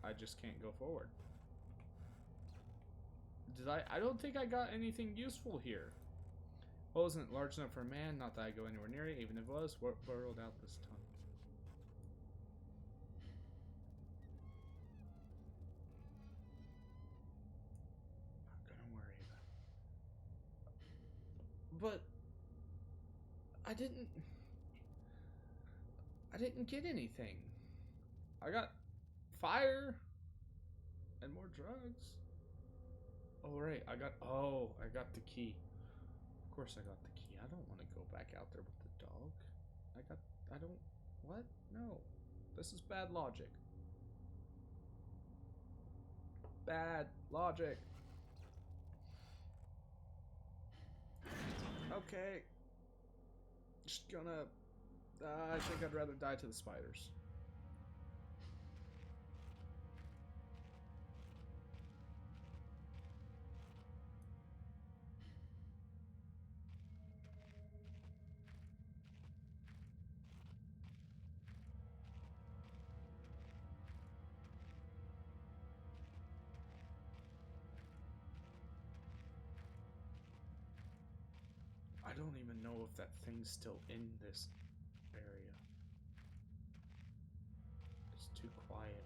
A: I just can't go forward. I don't think I got anything useful here. Hole isn't large enough for a man, not that I go anywhere near it, even if it was. What burrowed out this tongue? Not gonna worry about it. But I didn't get anything. I got fire and more drugs. Oh right, I got the key. Of course I got the key. I don't want to go back out there with the dog. What? No. This is bad logic. Bad logic. Okay. Just gonna... I think I'd rather die to the spiders. I don't even know if that thing's still in this area. It's too quiet.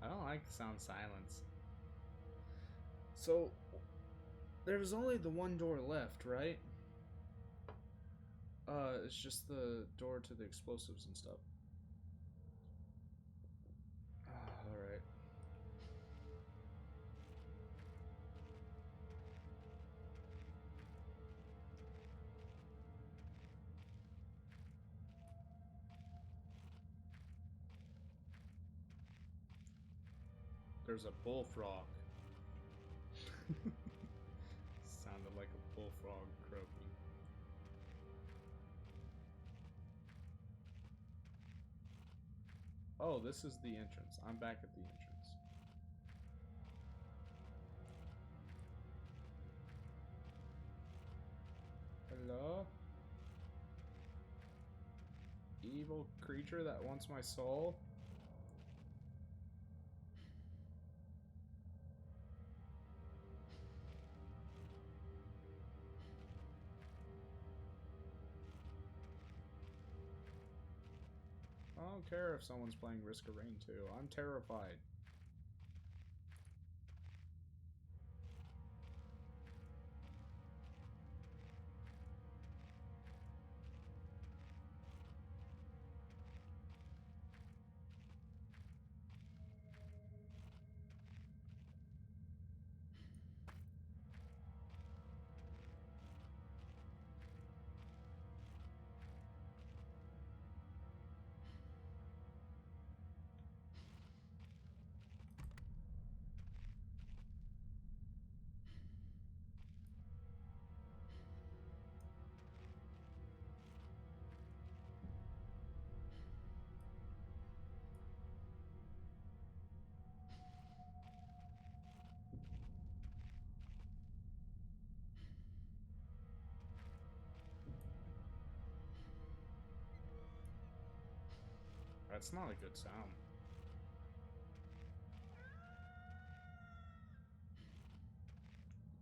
A: I don't like the sound silence. So, there's only the one door left, right? It's just the door to the explosives and stuff. Alright. There's a bullfrog. Sounded like a bullfrog croaking. Oh, this is the entrance. I'm back at the entrance. Hello? Evil creature that wants my soul? I don't care if someone's playing Risk of Rain 2. I'm terrified. That's not a good sound.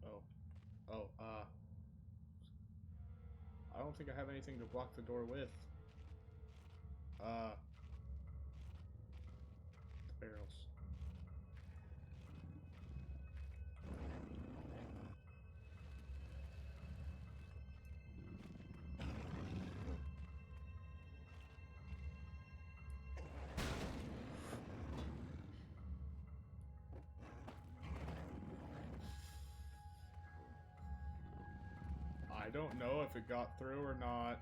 A: Oh. Oh, I don't think I have anything to block the door with. The barrels. I don't know if it got through or not.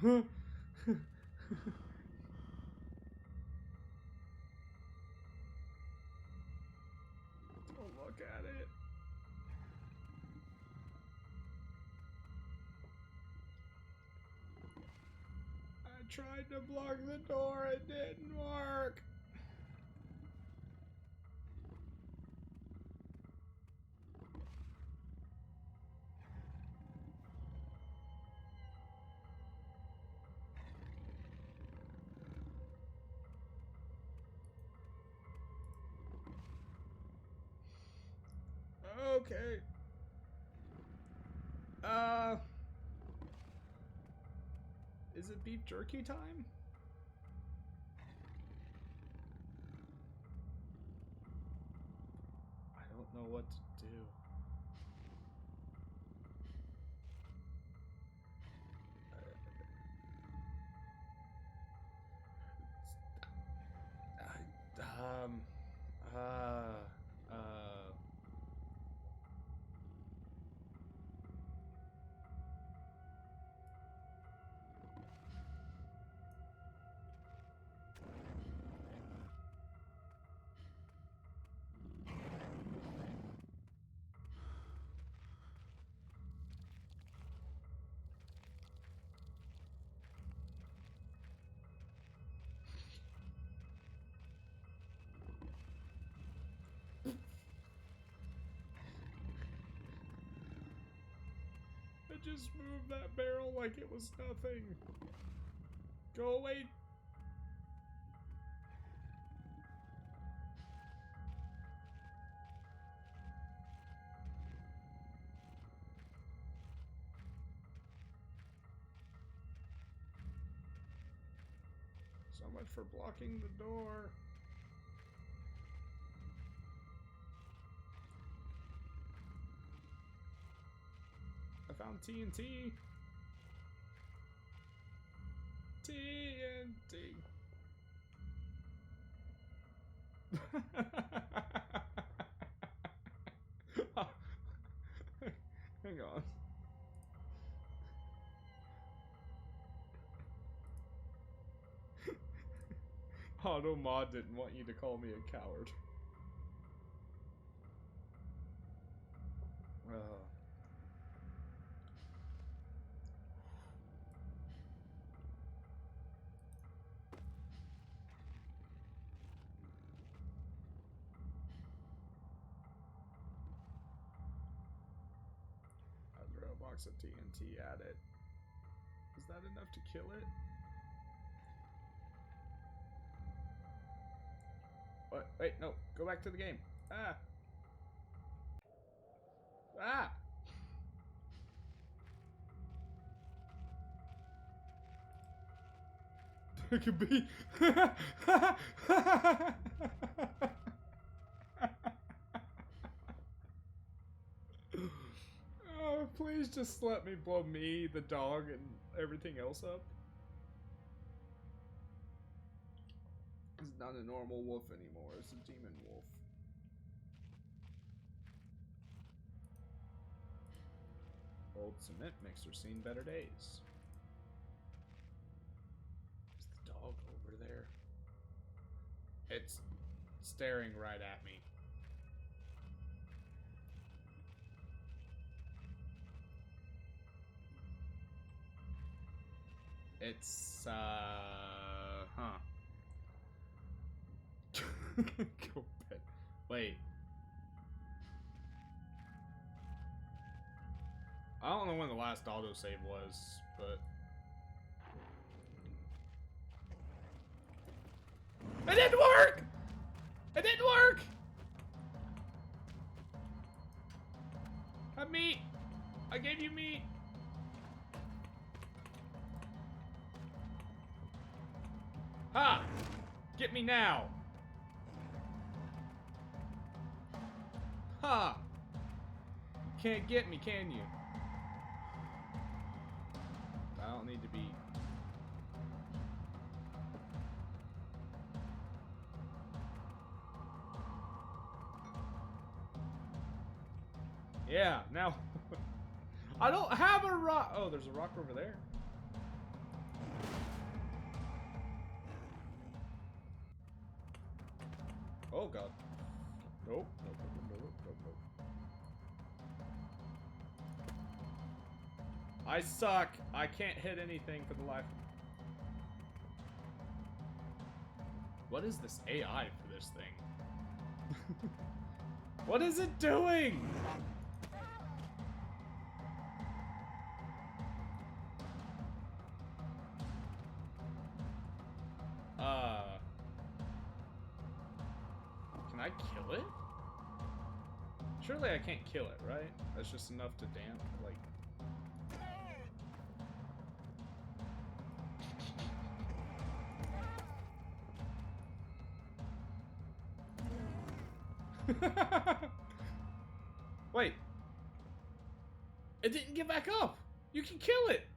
A: Don't look at it. I tried to block the door, it didn't work. Okay. Is it beef jerky time? I don't know what to do. just move that barrel like it was nothing. Go away. So much for blocking the door. I found TNT. TNT. Hang on. Auto Mod didn't want you to call me a coward. I throw a box of TNT at it. Is that enough to kill it? What? Wait, no. Go back to the game. Ah! Ah! It could be. Oh, please just let me blow me, the dog, and everything else up. It's not a normal wolf anymore, it's a demon wolf. Old cement mixer seen better days. Is the dog over there? It's staring right at me. It's, huh. Go pet. Wait. I don't know when the last autosave was, but... It didn't work! It didn't work! Have meat! I gave you meat! Ha! Get me now! Ha! You can't get me, can you? I don't need to be... Yeah, now... I don't have a rock... Oh, there's a rock over there. Oh, God. Nope. Nope, nope, nope, nope, nope. I suck. I can't hit anything for the life of me. What is this AI for this thing? What is it doing? Can I kill it? Surely I can't kill it, right? That's just enough to damp, like... Wait. It didn't get back up. You can kill it.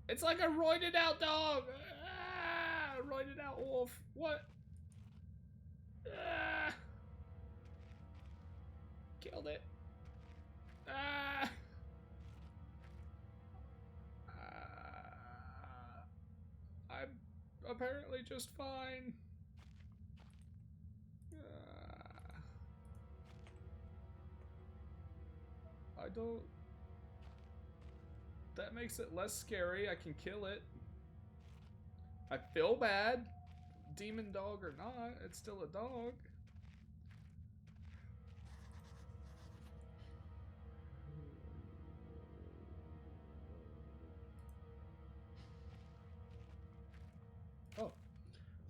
A: It's like a roided out dog. Ah, roided out wolf. What? Ah. Killed it. Ah. I'm apparently just fine. I don't... That makes it less scary. I can kill it. I feel bad. Demon dog or not, it's still a dog. Oh.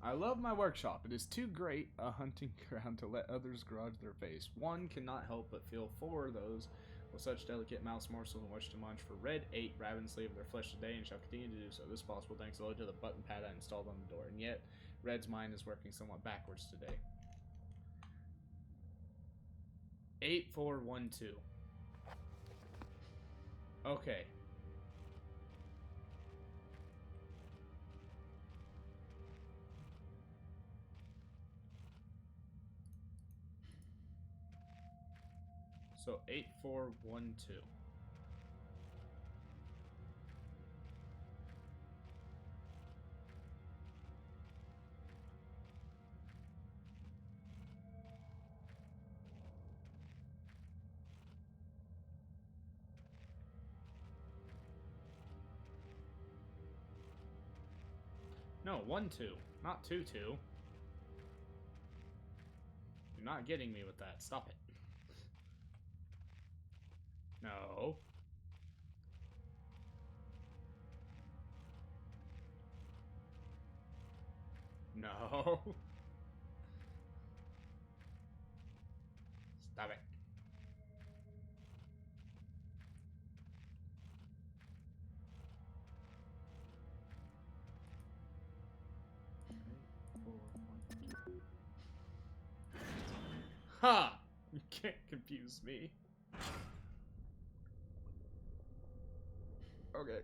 A: I love my workshop. It is too great a hunting ground to let others garage their face. One cannot help but feel for those with such delicate mouse morsels and wish to munch. For Red ate ravenously of their flesh today and shall continue to do so. This is possible thanks only to the button pad I installed on the door. And yet, Red's mind is working somewhat backwards today. 8412. Okay. So 8412. No, 12, not 22. You're not getting me with that. Stop it. No. No. Stop it. Ha! You can't confuse me. Okay.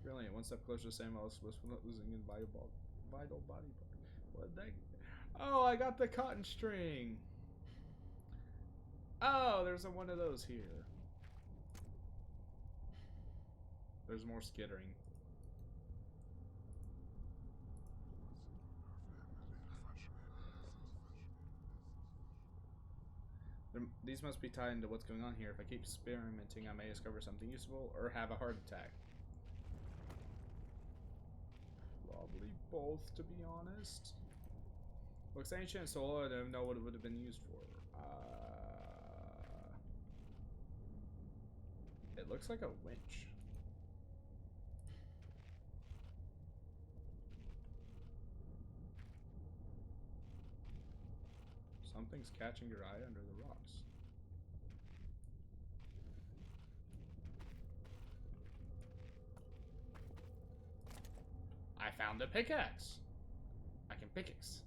A: Brilliant. One step closer to Sam Ellis was without losing in vital body part. What the? Oh, I got the cotton string. Oh, there's one of those here. There's more skittering. These must be tied into what's going on here. If I keep experimenting, I may discover something useful or have a heart attack. Probably both, to be honest. Looks ancient and solar. I don't know what it would have been used for. It looks like a winch. Something's catching your eye under the rocks. I found a pickaxe. I can pickaxe.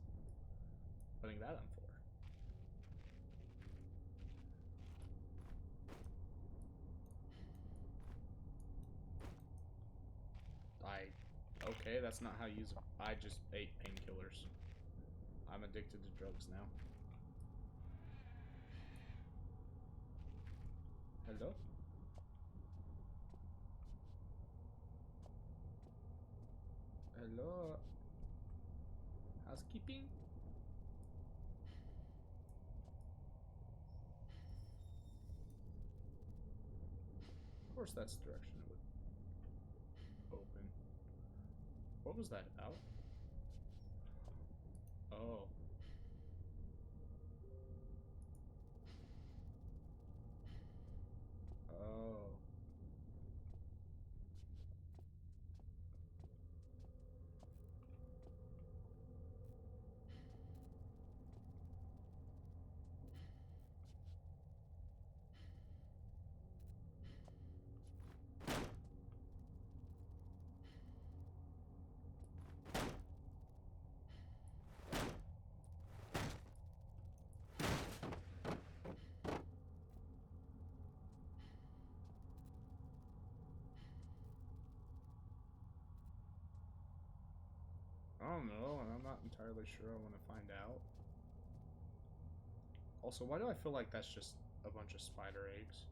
A: Putting that on for. Okay, that's not how you use it. I just ate painkillers. I'm addicted to drugs now. Hello? Hello? Housekeeping? Of course that's the direction it would open. What was that about? Oh. Oh. I don't know, and I'm not entirely sure I want to find out. Also, why do I feel like that's just a bunch of spider eggs?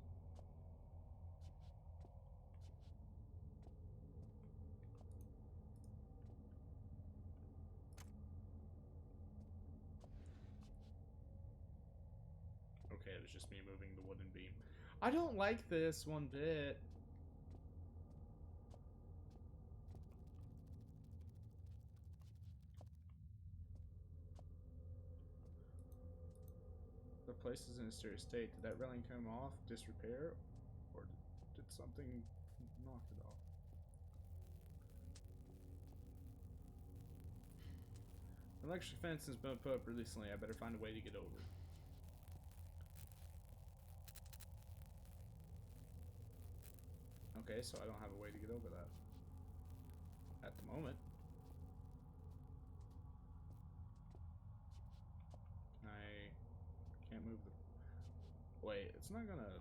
A: Okay, it was just me moving the wooden beam. I don't like this one bit. The place is in a serious state. Did that railing come off disrepair? Or did something knock it off? Electric fence has been put up recently. I better find a way to get over. Okay, so I don't have a way to get over that. At the moment. I can't move the... Wait, it's not gonna...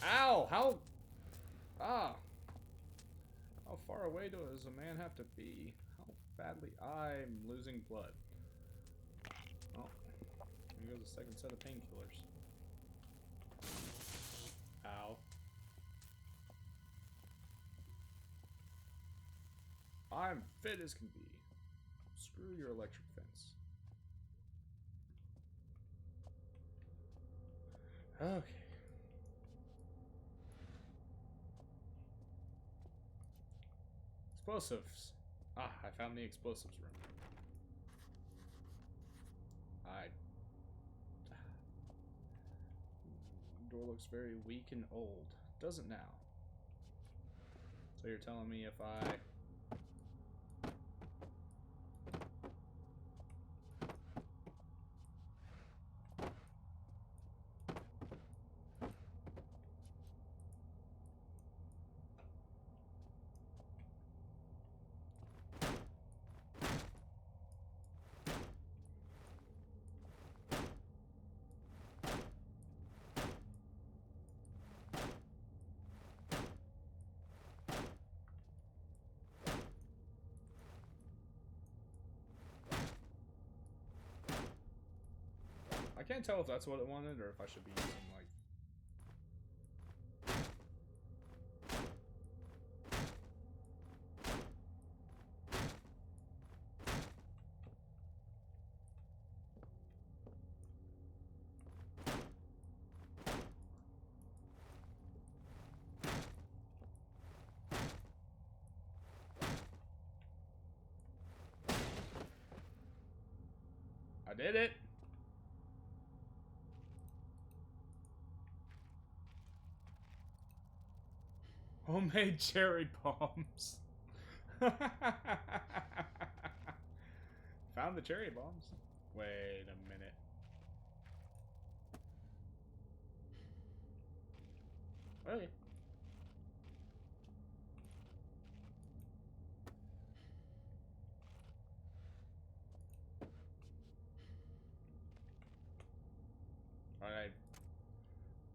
A: Ow! How... Ah! How far away does a man have to be? How badly... I'm losing blood. Oh. Here goes a second set of painkillers. Ow. I'm fit as can be. Screw your electric fence. Okay. Explosives. Ah, I found the explosives room. Door looks very weak and old. Doesn't now. So you're telling me if I... I can't tell if that's what it wanted or if I should be using, like... I did it! Homemade cherry bombs. Found the cherry bombs. Wait a minute. Okay. Alright.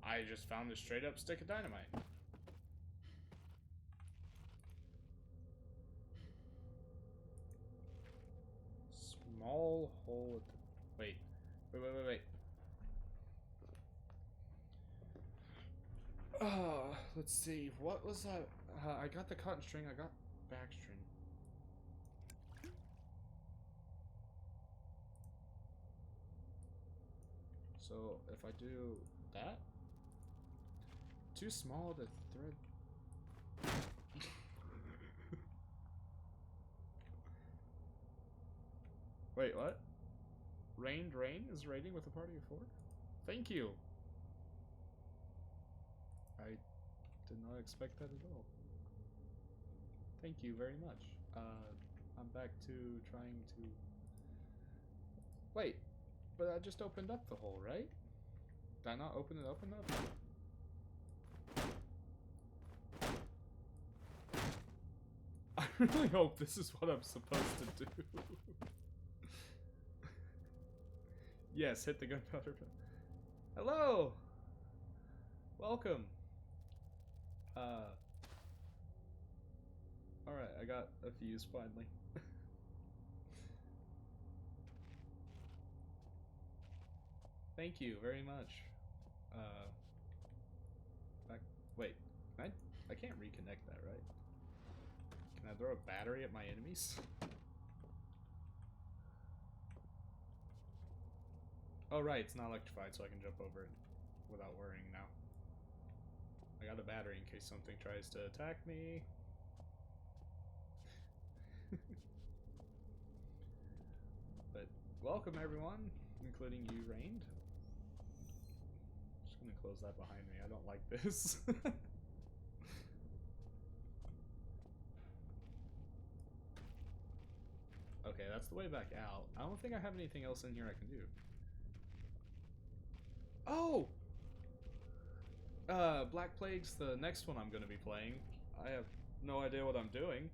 A: I just found a straight up stick of dynamite. Small hole at the... Wait. Wait. Let's see. What was that? I got the cotton string. I got back string. So if I do that, too small to thread. Wait, what? Rained Rain is raiding with a party of 4? Thank you. I did not expect that at all. Thank you very much. I'm back to trying to... Wait, but I just opened up the hole, right? Did I not open it up enough? I really hope this is what I'm supposed to do. Yes, hit the gunpowder. Hello! Welcome. Alright, I got a fuse finally. Thank you very much. Wait, I can't reconnect that, right? Can I throw a battery at my enemies? Oh right, it's not electrified, so I can jump over it without worrying now. I got a battery in case something tries to attack me. welcome everyone, including you, Rained. Just gonna close that behind me. I don't like this. Okay, that's the way back out. I don't think I have anything else in here I can do. Oh! Black Plague's the next one I'm gonna be playing. I have no idea what I'm doing.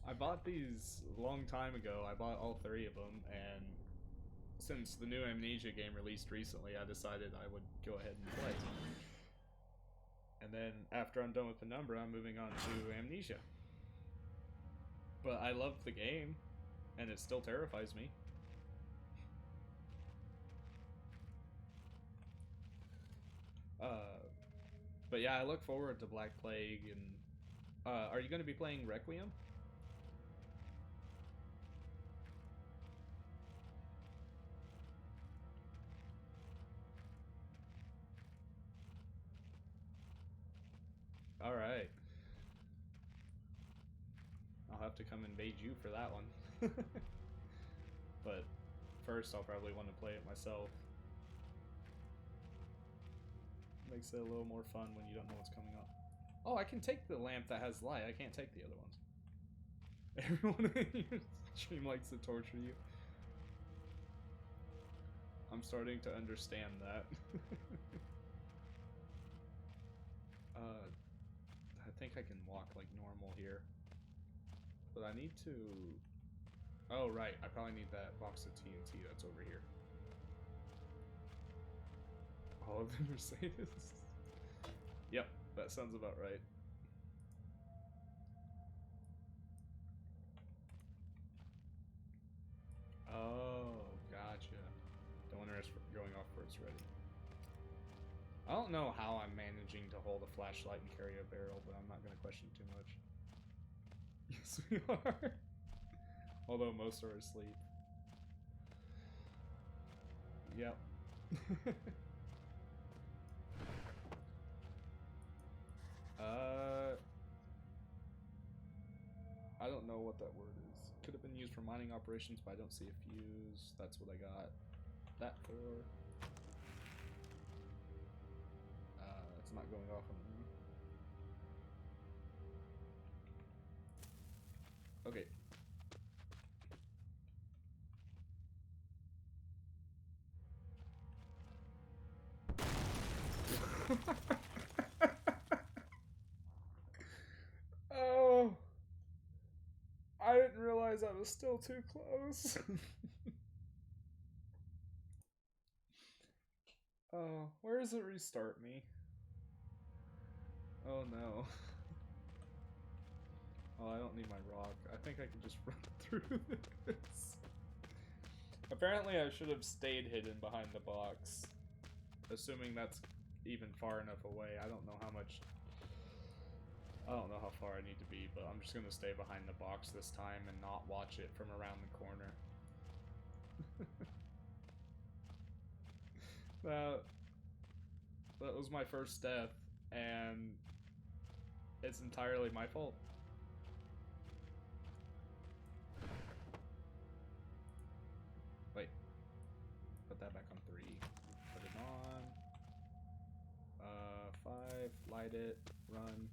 A: I bought these a long time ago. I bought all 3 of them, and since the new Amnesia game released recently, I decided I would go ahead and play. And then after I'm done with Penumbra, I'm moving on to Amnesia. But I love the game, and it still terrifies me. But yeah, I look forward to Black Plague. And are you going to be playing Requiem? All right. I'll have to come invade you for that one. But first, I'll probably want to play it myself. Makes it a little more fun when you don't know what's coming up. Oh, I can take the lamp that has light. I can't take the other ones. Everyone in your stream likes to torture you. I'm starting to understand that. I think I can walk like normal here. But I need to... Oh, right. I probably need that box of TNT that's over here. All of the Mercedes? Yep, that sounds about right. Oh, gotcha. Don't want to going off where it's ready. I don't know how I'm managing to hold a flashlight and carry a barrel, but I'm not going to question too much. Yes, we are. Although most are asleep. Yep. I don't know what that word is. Could have been used for mining operations, but I don't see a fuse. That's what I got that for. It's not going off on me. Okay. Oh, I didn't realize I was still too close. Oh, where does it restart me? Oh no. Oh, I don't need my rock. I think I can just run through this. Apparently I should have stayed hidden behind the box. Assuming that's even far enough away. I don't know how far I need to be, but I'm just gonna stay behind the box this time and not watch it from around the corner. That was my first death, and it's entirely my fault. Wait. Put that back on 3. Put it on. 5. Light it. Run.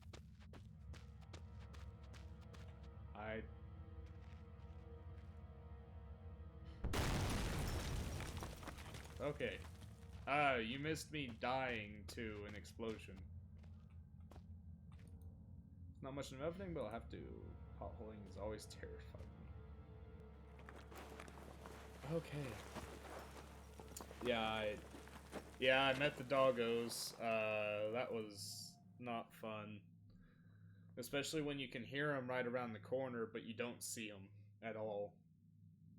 A: Okay. You missed me dying to an explosion. Not much of an opening, but I'll have to. Potholing is always terrifying me. Okay. Yeah, I met the doggos. That was not fun. Especially when you can hear them right around the corner, but you don't see them at all.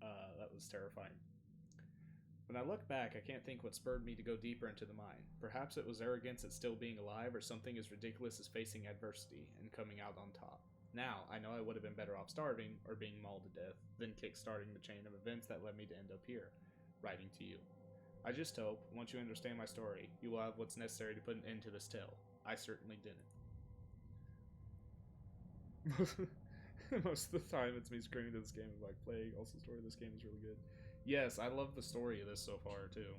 A: That was terrifying. When I look back, I can't think what spurred me to go deeper into the mine. Perhaps it was arrogance at still being alive, or something as ridiculous as facing adversity and coming out on top. Now, I know I would have been better off starving, or being mauled to death, than kick-starting the chain of events that led me to end up here, writing to you. I just hope, once you understand my story, you will have what's necessary to put an end to this tale. I certainly didn't. Most of the time, it's me screaming to this game of like Plague. Also, story of this game is really good. Yes, I love the story of this so far too.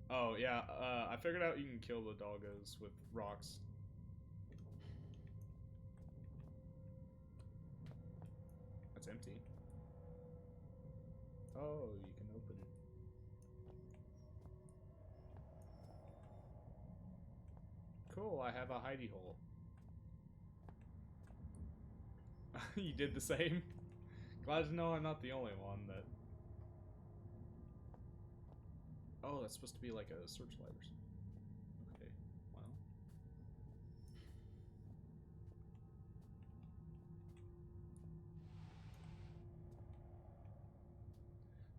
A: Oh yeah, I figured out you can kill the doggos with rocks. That's empty. Oh, you can open it. Cool, I have a hidey hole. You did the same? Glad to know I'm not the only one that... Oh, that's supposed to be like a searchlight or something. Okay, well.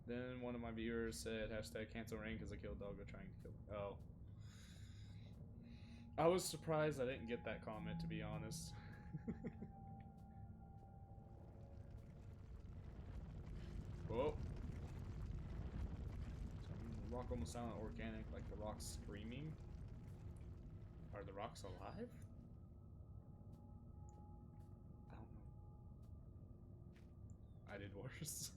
A: Then one of my viewers said hashtag cancel rain because I killed doggo trying to kill him. Oh. I was surprised I didn't get that comment, to be honest. Whoa. The rock almost sounded organic, like the rock's screaming. Are the rocks alive? I don't know. I did worse.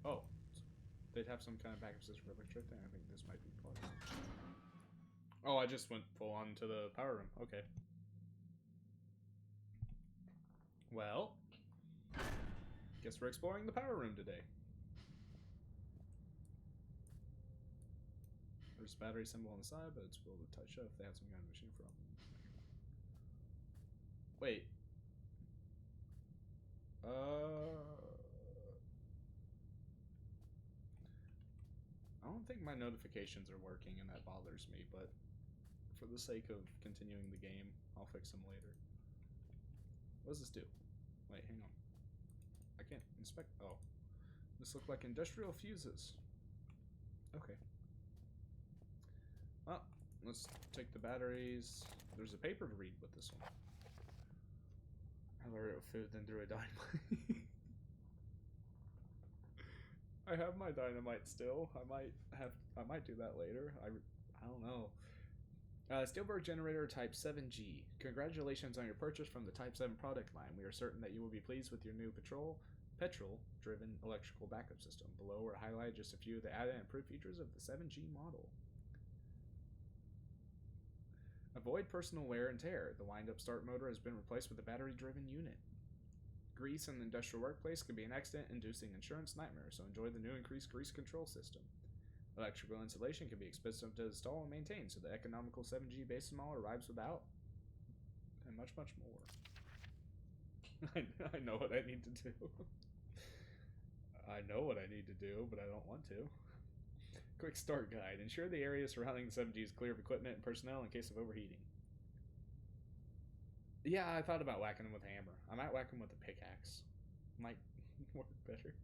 A: Oh. They'd have some kind of backup system for electric thing. I think this might be part of it. Oh, I just went full on to the power room. Okay. Well, guess we're exploring the power room today. There's a battery symbol on the side, but it's built with touch if they had some kind of machine problem. Wait. I don't think my notifications are working, and that bothers me, but for the sake of continuing the game, I'll fix them later. What does this do? Wait, hang on. I can't inspect. Oh. This looks like industrial fuses. Okay. Well, let's take the batteries. There's a paper to read with this one. I learned food, then threw a dynamite. I have my dynamite still. I might do that later. I don't know. Steelberg Generator Type 7G. Congratulations on your purchase from the Type 7 product line. We are certain that you will be pleased with your new petrol-driven electrical backup system. Below are highlighted just a few of the added and improved features of the 7G model. Avoid personal wear and tear. The wind-up start motor has been replaced with a battery-driven unit. Grease in the industrial workplace can be an accident-inducing insurance nightmare, so enjoy the new increased grease control system. Electrical insulation can be expensive to install and maintain, so the economical 7G base model arrives without, and much, much more. I know what I need to do. I know what I need to do, but I don't want to. Quick start guide. Ensure the area surrounding the 7G is clear of equipment and personnel in case of overheating. Yeah, I thought about whacking him with a hammer. I might whack him with a pickaxe. Might work better.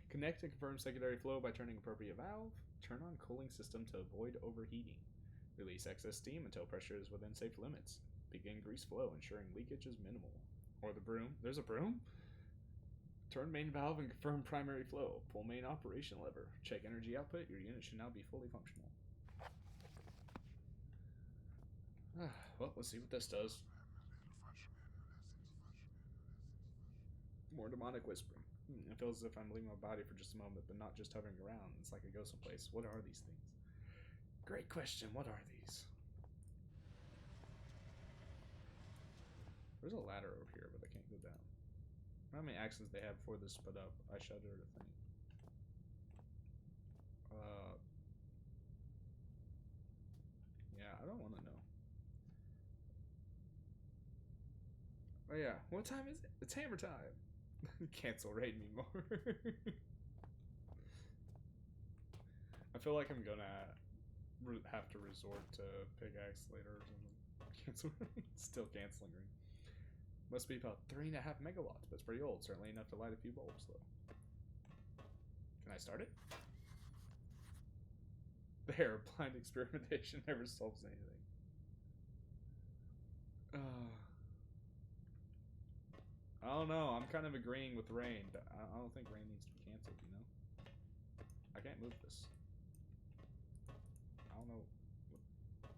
A: Connect and confirm secondary flow by turning appropriate valve. Turn on cooling system to avoid overheating. Release excess steam until pressure is within safe limits. Begin grease flow, ensuring leakage is minimal. Or the broom. There's a broom? Turn main valve and confirm primary flow. Pull main operation lever. Check energy output. Your unit should now be fully functional. Well, let's see what this does. More demonic whispering. It feels as if I'm leaving my body for just a moment, but not just hovering around. It's like I go someplace. What are these things? Great question. What are these? There's a ladder over here, but I can't go down. How many actions they have before this put up? I shudder to think. Yeah, I don't want to know. Oh yeah, what time is it? It's hammer time. Cancel raid me more. I feel like I'm gonna have to resort to pickaxe later or something. Cancel raid. Still canceling raid. Must be about 3.5 megawatts, but it's pretty old. Certainly enough to light a few bulbs though. Can I start it? There, blind experimentation never solves anything. I don't know. I'm kind of agreeing with Rain, but I don't think Rain needs to be canceled, you know? I can't move this. I don't know. What?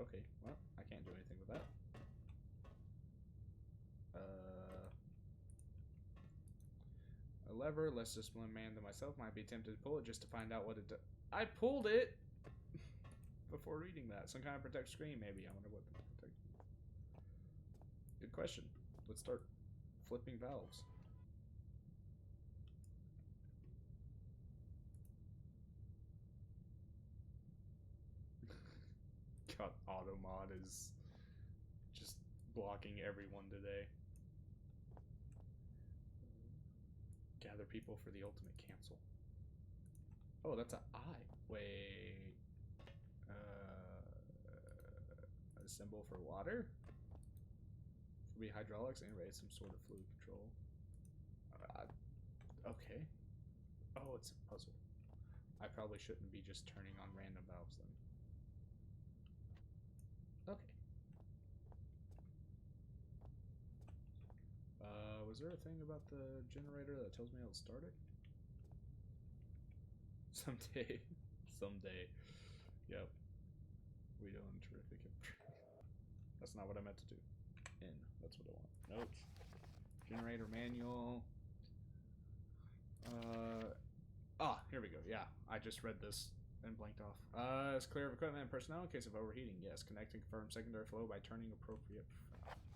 A: Okay, well, I can't do anything with that. A lever, less disciplined man than myself might be tempted to pull it just to find out what it does. I pulled it before reading that. Some kind of protect screen, maybe. I wonder what the protect. Good question. Let's start flipping valves. God, Automod is just blocking everyone today. Gather people for the ultimate cancel. Oh, that's an I. Wait. A symbol for water? Could be hydraulics. Anyway, some sort of fluid control. Okay. Oh, it's a puzzle. I probably shouldn't be just turning on random valves then. Okay. Was there a thing about the generator that tells me how to start it? Someday. Someday. Yep. We doing terrific. That's not what I meant to do. In. That's what I want. Notes. Generator manual. Here we go. Yeah, I just read this and blanked off. It's clear of equipment and personnel in case of overheating. Yes, connect and confirm secondary flow by turning appropriate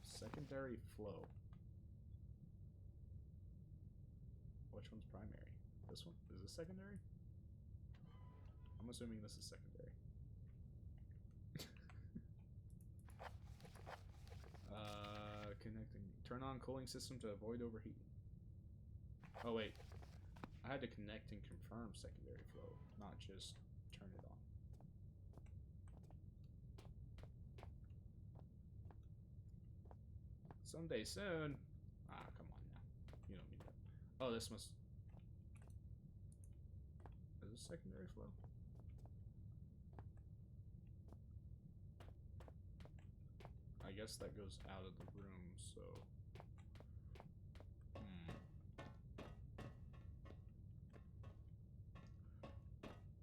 A: secondary flow. Which one's primary? This one? Is this secondary? I'm assuming this is secondary. Connecting. Turn on cooling system to avoid overheating. Oh, wait. I had to connect and confirm secondary flow, not just turn it on. Someday soon. Ah, come on now. You don't need that. Oh, this must... Is this secondary flow? I guess that goes out of the room, so...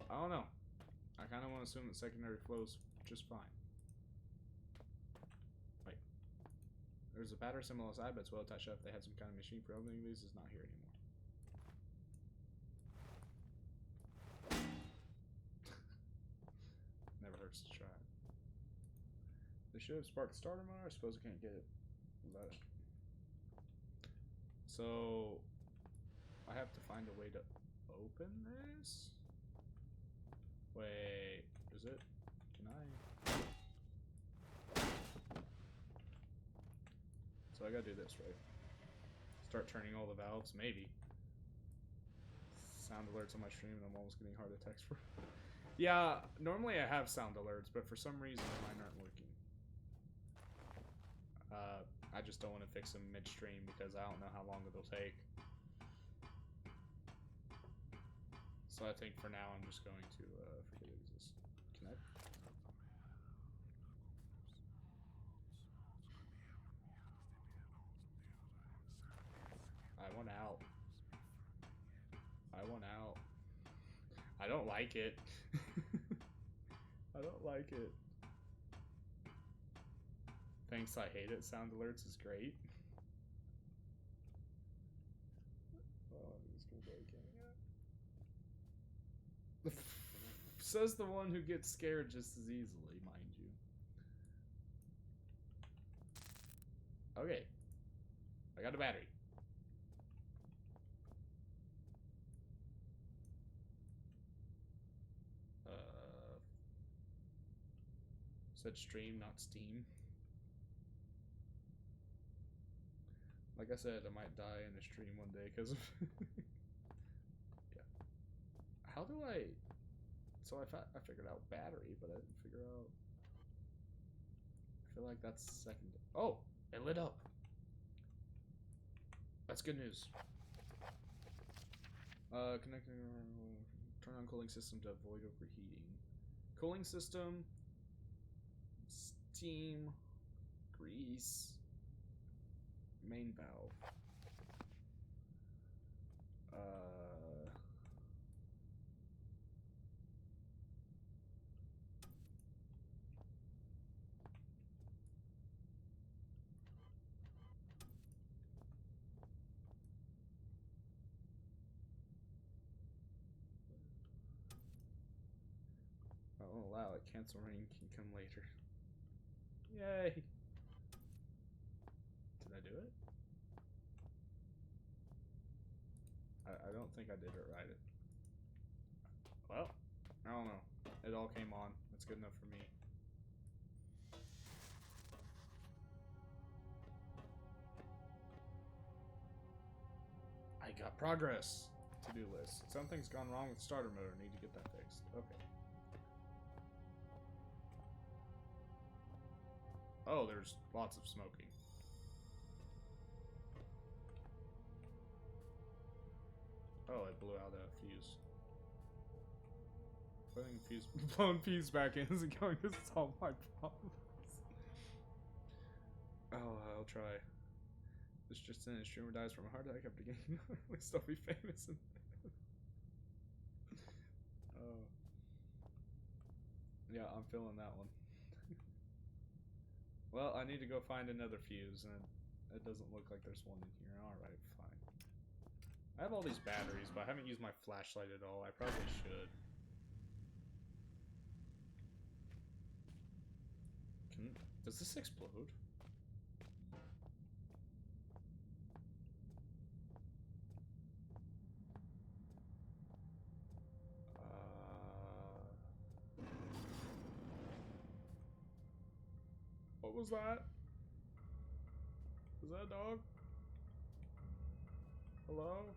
A: I don't know. I kind of want to assume that secondary flow's just fine. Wait. There's a battery symbol outside, but it's well attached up. They had some kind of machine for opening these. It's not here anymore. Never hurts to try. They should have sparked starter motor. I suppose I can't get it. But... So... I have to find a way to open this? Wait, is it? Can I? So I gotta do this, right? Start turning all the valves, maybe. Sound alerts on my stream and I'm almost getting heart attacks for. Yeah, normally I have sound alerts, but for some reason mine aren't working. I just don't want to fix them midstream because I don't know how long it'll take. So I think for now I'm just going to forget it exists. Connect. I want out. I want out. I don't like it. I don't like it. Thanks, I hate it. Sound alerts is great. Oh, I'm just gonna break it. Says the one who gets scared just as easily, mind you. Okay. I got a battery. Said stream, not Steam. Like I said, I might die in a stream one day because of... Yeah. How do I... So I figured out battery, but I didn't figure out... I feel like that's second... Oh! It lit up! That's good news. Connecting... Turn on cooling system to avoid overheating. Cooling system... Steam... Grease... Main valve. Don't allow it. Cancel rain can come later. Yay! Did I do it? I don't think I did it right. Well, I don't know. It all came on. That's good enough for me. I got progress. To-do list. Something's gone wrong with starter motor. Need to get that fixed. Okay. Oh, there's lots of smoking. Oh, it blew out a fuse. Putting fuse, blowing fuse back in isn't going to solve my problems. Oh, I'll try. This just in, a streamer dies from a heart attack after getting at least I'll be famous. Oh. Yeah, I'm feeling that one. Well, I need to go find another fuse, and it doesn't look like there's one in here. Alright, fine. I have all these batteries, but I haven't used my flashlight at all. I probably should. Does this explode? What was that? Was that a dog? Hello?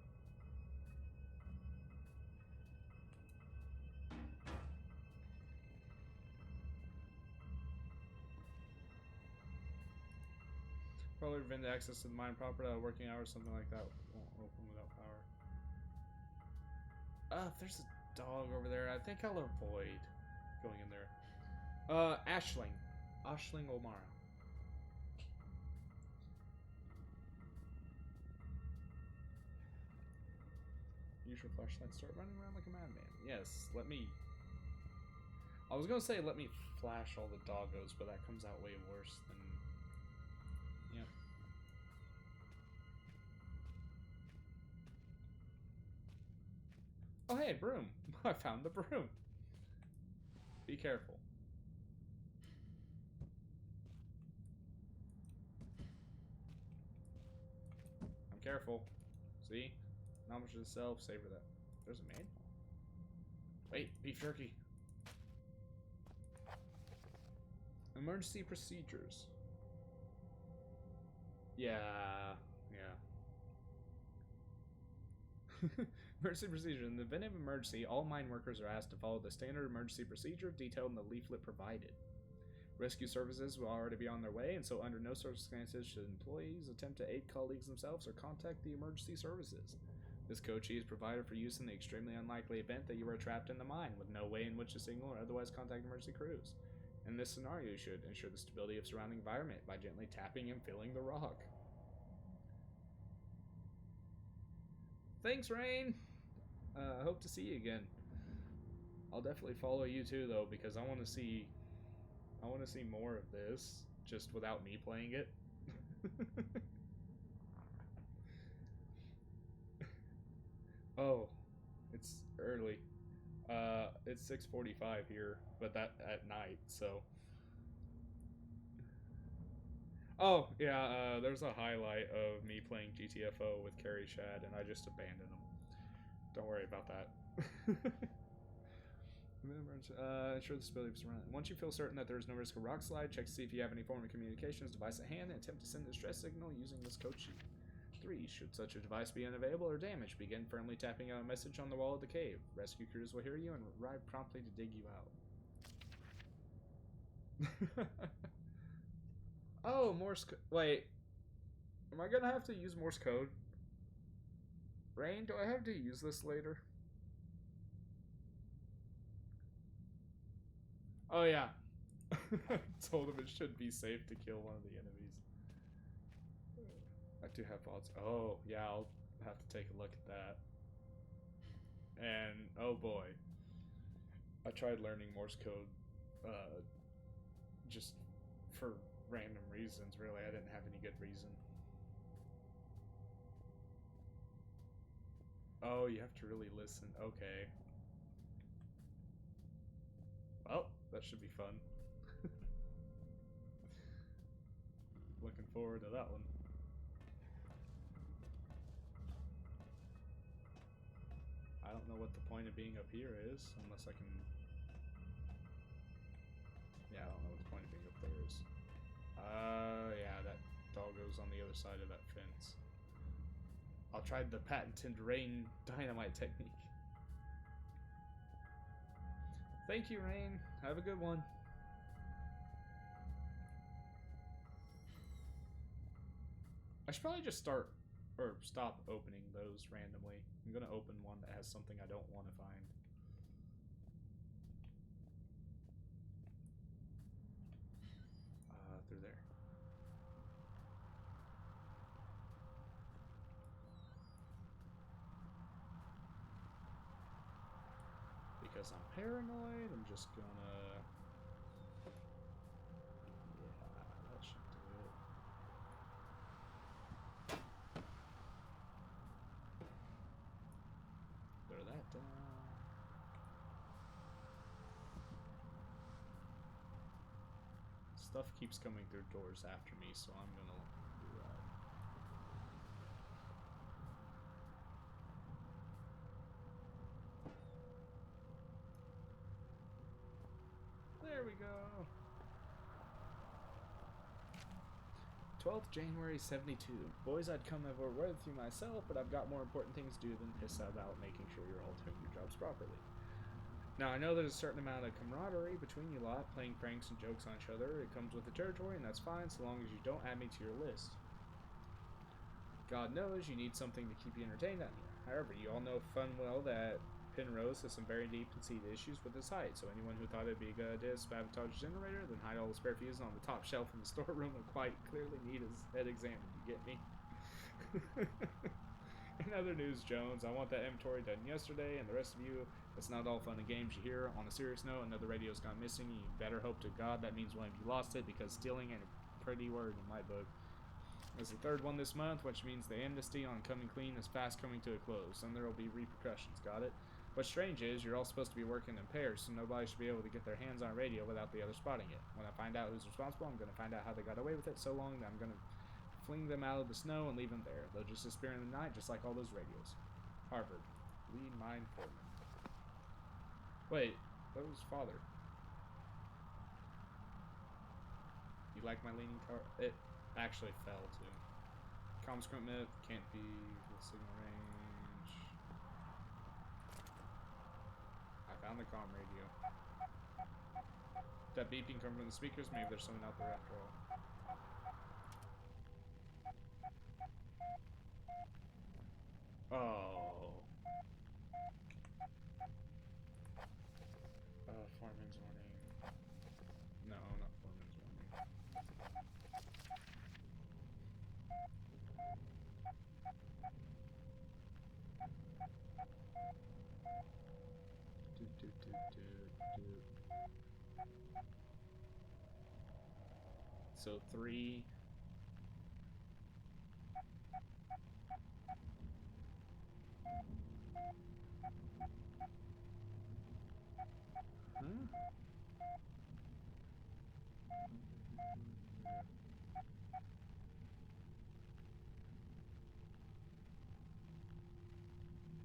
A: Probably prevent access to the mine property at working hours, something like that. Won't open without power. If there's a dog over there, I think I'll avoid going in there. Ashling. Ashling O'Mara. Use your flashlight, start running around like a madman. Yes, let me... I was gonna say let me flash all the doggos, but that comes out way worse than... Yeah. Oh hey, broom! I found the broom! Be careful. I'm careful. See? Not much of the self, savor that. There's a manual. Wait, beef jerky. Emergency procedures. Yeah. Emergency procedure. In the event of emergency, all mine workers are asked to follow the standard emergency procedure detailed in the leaflet provided. Rescue services will already be on their way, and so under no circumstances should employees attempt to aid colleagues themselves or contact the emergency services. This code sheet is provided for use in the extremely unlikely event that you are trapped in the mine with no way in which to signal or otherwise contact emergency crews. In this scenario, you should ensure the stability of surrounding environment by gently tapping and filling the rock. Thanks, Rain! I hope to see you again. I'll definitely follow you too, though, because I want to see more of this, just without me playing it. Oh, it's early. It's 6:45 here, but that at night, so. Oh, yeah, there's a highlight of me playing GTFO with Carrie Shad, and I just abandoned him. Don't worry about that. Ensure the stability is around. Once you feel certain that there is no risk of rock slide, check to see if you have any form of communications device at hand and attempt to send a distress signal using this code sheet. 3. Should such a device be unavailable or damaged, begin firmly tapping out a message on the wall of the cave. Rescue crews will hear you and arrive promptly to dig you out. Oh, Morse code. Wait. Am I gonna have to use Morse code? Rain, do I have to use this later? Oh, yeah. I told him it should be safe to kill one of the enemies. I do have bots. Oh, yeah, I'll have to take a look at that. And, oh boy. I tried learning Morse code, just for random reasons, really. I didn't have any good reason. Oh, you have to really listen. Okay. Well, That should be fun. Looking forward to that one. I don't know what the point of being up here is, unless I can... Yeah, I don't know what the point of being up there is. Yeah, that doggo's on the other side of that fence. I'll try the patented rain dynamite technique. Thank you, Rain. Have a good one. I should probably just start, or stop opening those randomly. I'm gonna open one that has something I don't want to find. Through there. Because I'm paranoid, I'm just gonna... Yeah, that should do it. Throw that down. Stuff keeps coming through doors after me, so I'm gonna do that. There we go. 12th January 72. Boys, I'd come over with you myself, but I've got more important things to do than piss about making sure you're all doing your jobs properly. Now, I know there's a certain amount of camaraderie between you lot, playing pranks and jokes on each other. It comes with the territory, and that's fine, so long as you don't add me to your list. God knows you need something to keep you entertained out here. However, you all know fun well that Penrose has some very deep-seated issues with his height, so anyone who thought it'd be a good idea to sabotage his generator, then hide all the spare fuses on the top shelf in the storeroom will quite clearly need his head examined, you get me? In other news, Jones, I want that inventory done yesterday, and the rest of you, it's not all fun and games you hear. On a serious note, another radio's gone missing, and you better hope to God that means one of you lost it, because stealing ain't a pretty word in my book. It's the third one this month, which means the amnesty on coming clean is fast coming to a close, and there will be repercussions, got it? What's strange is, you're all supposed to be working in pairs, so nobody should be able to get their hands on a radio without the other spotting it. When I find out who's responsible, I'm going to find out how they got away with it so long that I'm going to fling them out of the snow and leave them there. They'll just disappear in the night, just like all those radios. Harvard. Lead mine foreman. Wait, that was father. You like my leaning tower? It actually fell, too. Comm equipment can't be the signal range. I found the comm radio. That beeping come from the speakers? Maybe there's someone out there after all. Oh. Foreman's warning. No, not foreman's warning. So 3. Huh?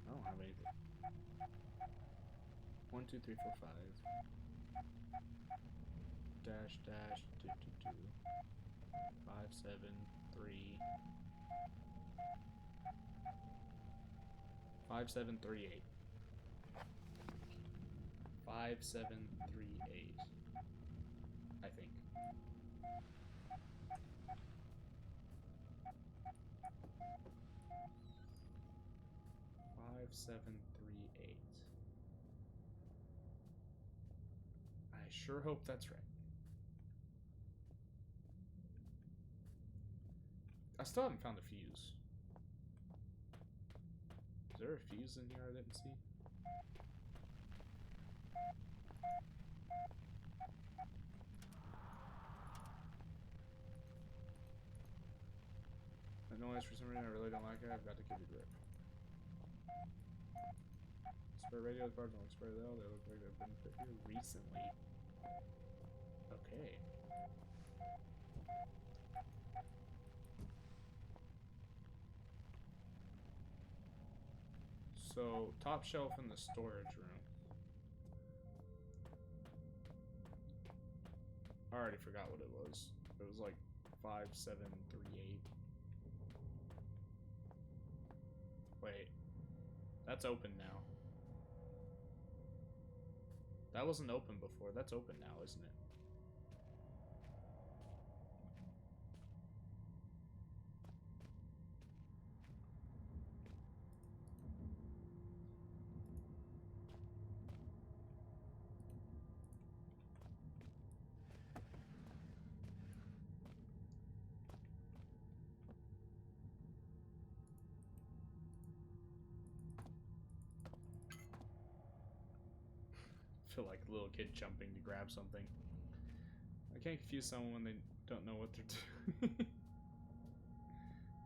A: I don't have anything. 1, 2, 3, 4, 5. Dash, 2, 2, 2. 5, 7, 3. 5, 7, 3, 8. 5, 7, 3, 8. I think. 5, 7, 3, 8. I sure hope that's right. I still haven't found a fuse. Is there a fuse in here I didn't see? That noise, for some reason, I really don't like it. I've got to give you grip. Spare radio parts don't spare though. They look like they've been put here recently. Okay. So, top shelf in the storage room. I already forgot what it was. It was like 5738. Wait. That's open now. That wasn't open before. That's open now, isn't it? I feel like a little kid jumping to grab something. I can't confuse someone when they don't know what they're doing.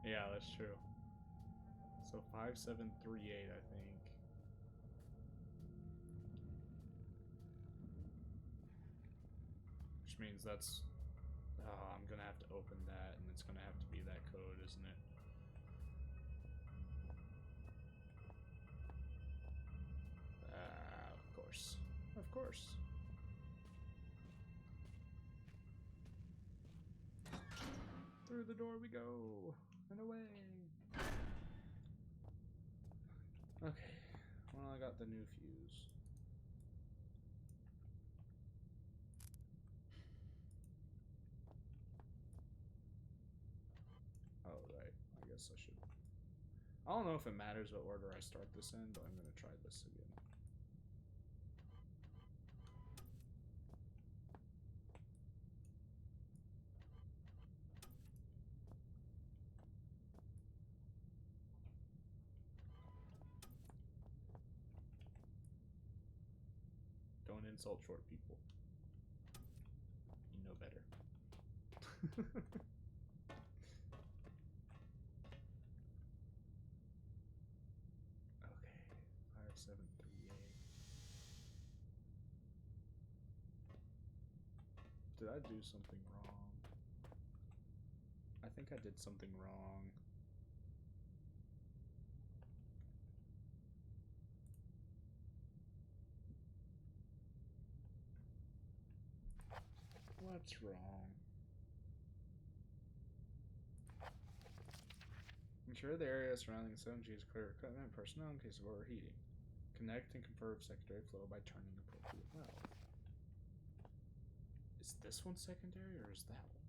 A: Yeah, that's true. So 5738, I think. Which means that's... I'm gonna have to open that, and it's gonna have to be that code, isn't it? Of course. Of course. Through the door we go, and away. Okay, well, I got the new fuse. Oh, right. I guess I should. I don't know if it matters what order I start this in, but I'm gonna try this again. Don't insult short people. You know better. Okay, 5738. Did I do something wrong? I think I did something wrong. What's wrong? Ensure the area surrounding the 7G is clear of equipment and personnel in case of overheating. Connect and confirm secondary flow by turning appropriate valve. Is this one secondary or is that one?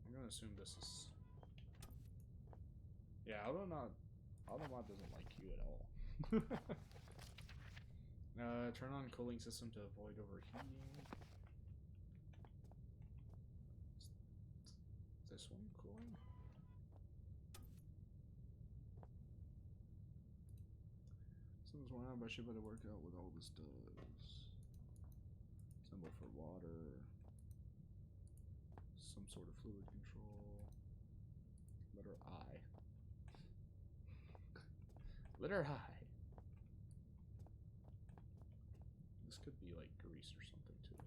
A: I'm gonna assume this is... Yeah, Automod doesn't like you at all. Turn on cooling system to avoid overheating. Is this one cooling? Something's going on, but I should better work out what all this does. Symbol for water. Some sort of fluid control. Letter I. Letter I. This could be like grease or something too.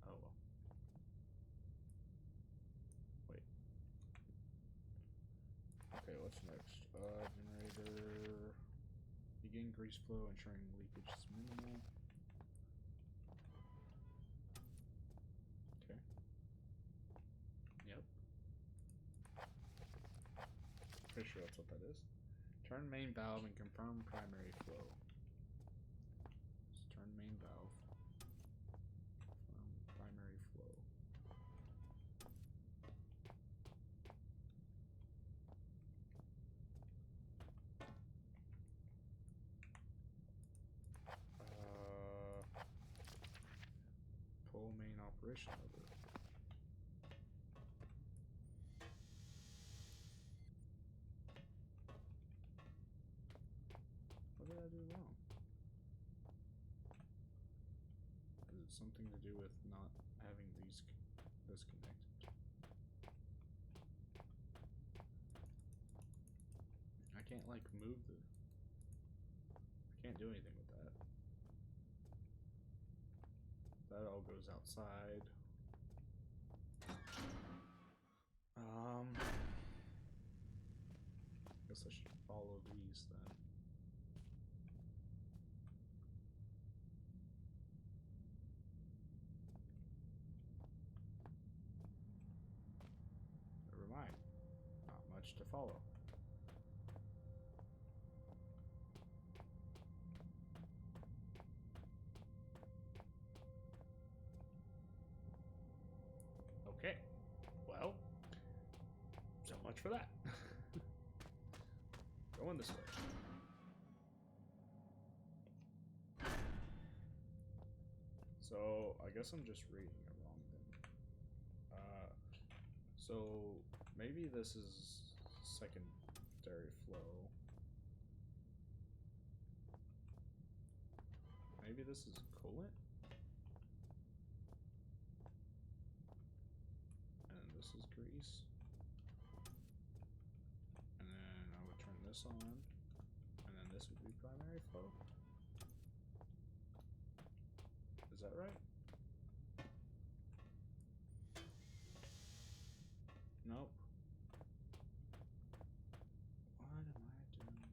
A: Oh well. Wait. Okay, what's next? Generator. Begin grease flow, ensuring leakage is minimal. Okay. Yep. Pretty sure that's what that is. Turn main valve and confirm primary flow. Just turn main valve. Confirm primary flow. Pull main operation lever. What did I do wrong? Is it something to do with not having these disconnected? I can't like move the... I can't do anything with that. that all goes outside. Guess I should follow these then. Never mind. Not much to follow. Okay. Well, so much for that. Going this way. So, I guess I'm just reading it wrong then. So, maybe this is secondary flow. Maybe this is coolant? And this is grease. And then I would turn this on. And then this would be primary flow. Is that right? Nope. What am I doing wrong?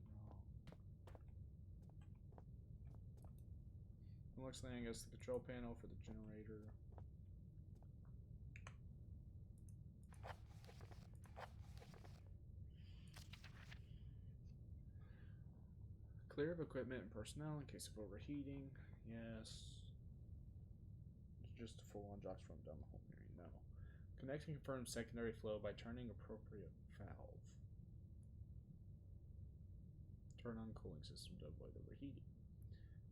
A: Next thing, I guess the control panel for the generator. Clear of equipment and personnel in case of overheating. Yes. Just a full-on jocks from down the hole mirroring. No. Connect and confirm secondary flow by turning appropriate valve. Turn on cooling system to avoid overheating.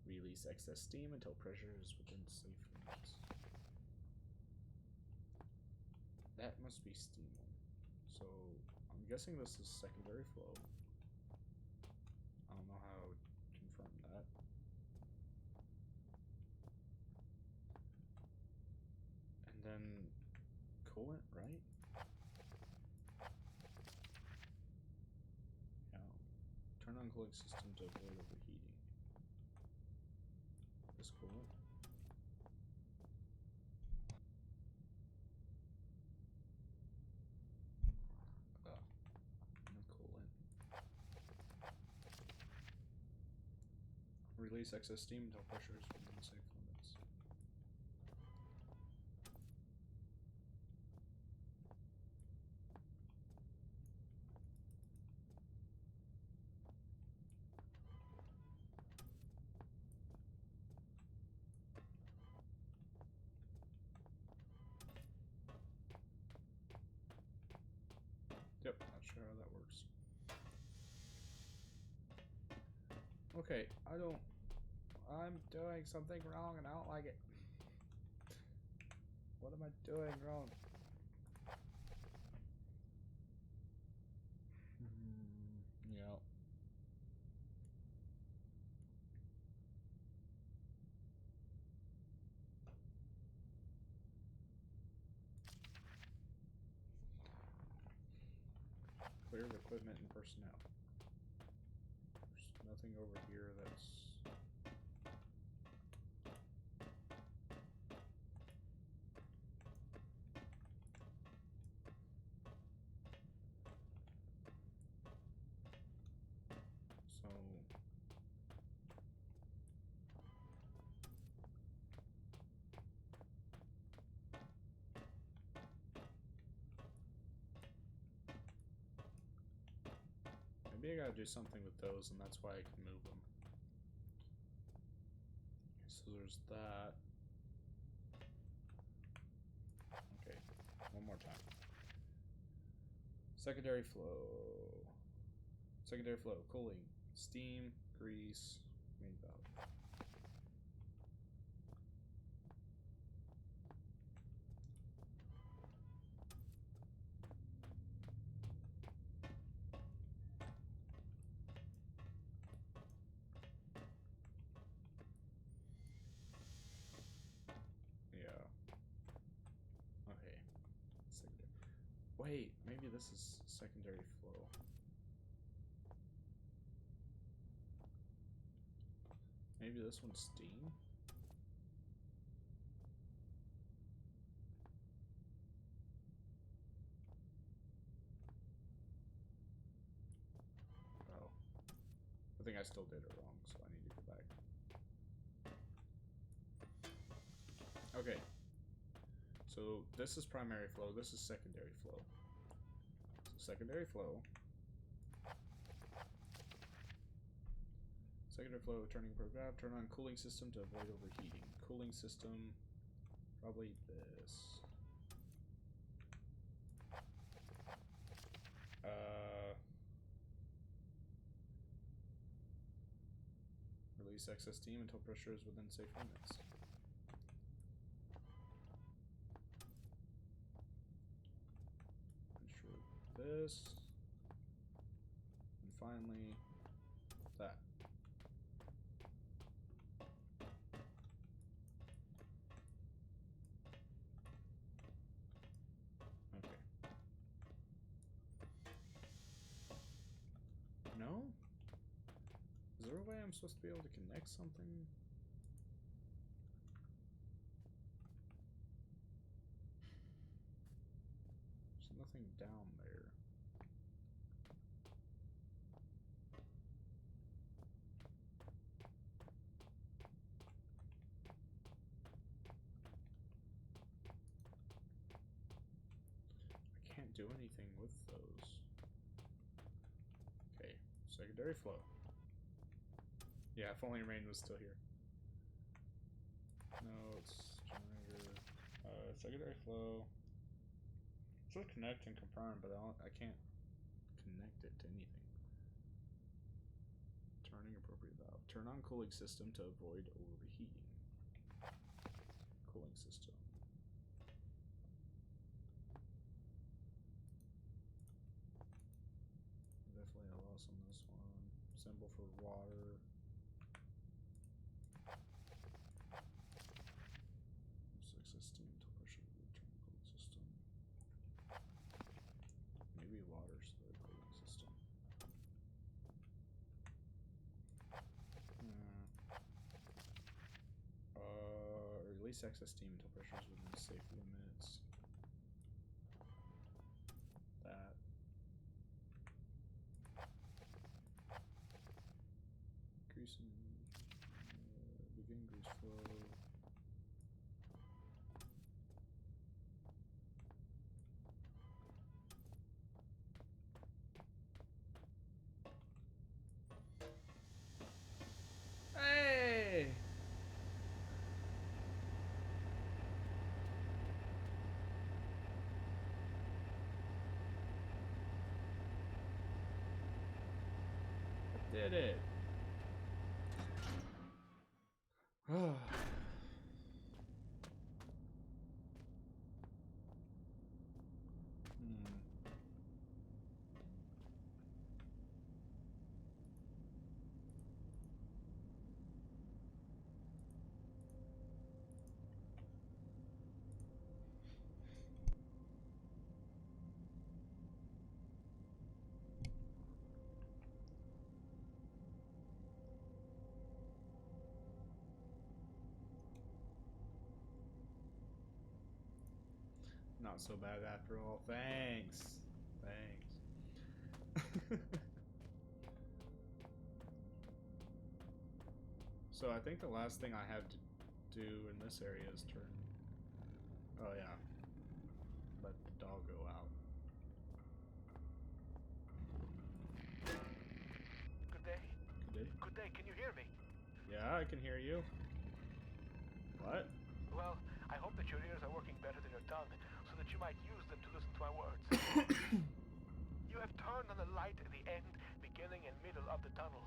A: Release excess steam until pressure is within safe limits. That must be steam one. So I'm guessing this is secondary flow. I don't know how I would confirm that. And then coolant, right? Yeah. Turn on cooling system to avoid overheating. This coolant. No coolant. Release excess steam until pressure is within safe limits. Yep, not sure how that works. Okay, I'm doing something wrong and I don't like it. What am I doing wrong? Yeah. Clear of equipment and personnel. There's nothing over here that's... So... Maybe I gotta do something with those, and that's why I can move them. So there's that. Okay, one more time. Secondary flow. Secondary flow, cooling, steam, grease, main valve. Yeah. Okay. Secondary. Wait, maybe this is secondary flow. Maybe this one's steam? I still did it wrong, so I need to go back. Okay. So this is primary flow, this is secondary flow. So secondary flow. Secondary flow, turning program, turn on cooling system to avoid overheating. Cooling system, probably this. Release excess steam until pressure is within safe limits. Ensure this. And finally, that. Okay. No? Is there a way I'm supposed to be able to connect something? There's nothing down there. I can't do anything with those. Okay, secondary flow. Yeah, if only rain was still here. No, it's generator. Secondary flow. It says connect and confirm, but I can't connect it to anything. Turning appropriate valve. Turn on cooling system to avoid overheating. Cooling system. Definitely a loss on this one. Symbol for water. Excess steam until pressure to return cooling system. Maybe water's the cooling system. Release excess steam until pressure is within safe limits. That. Greasing. Begin grease flow. Hey! Did it. Not so bad after all. Thanks. Thanks. So I think the last thing I have to do in this area is turn... Oh yeah. Let the dog go out.
C: Good day.
A: Good day.
C: Good day, can you hear me?
A: Yeah, I can hear you. What?
C: Well, I hope that your ears are working better than your tongue, so that you might use them to listen to my words. You have turned on the light at the end, beginning, and middle of the tunnel,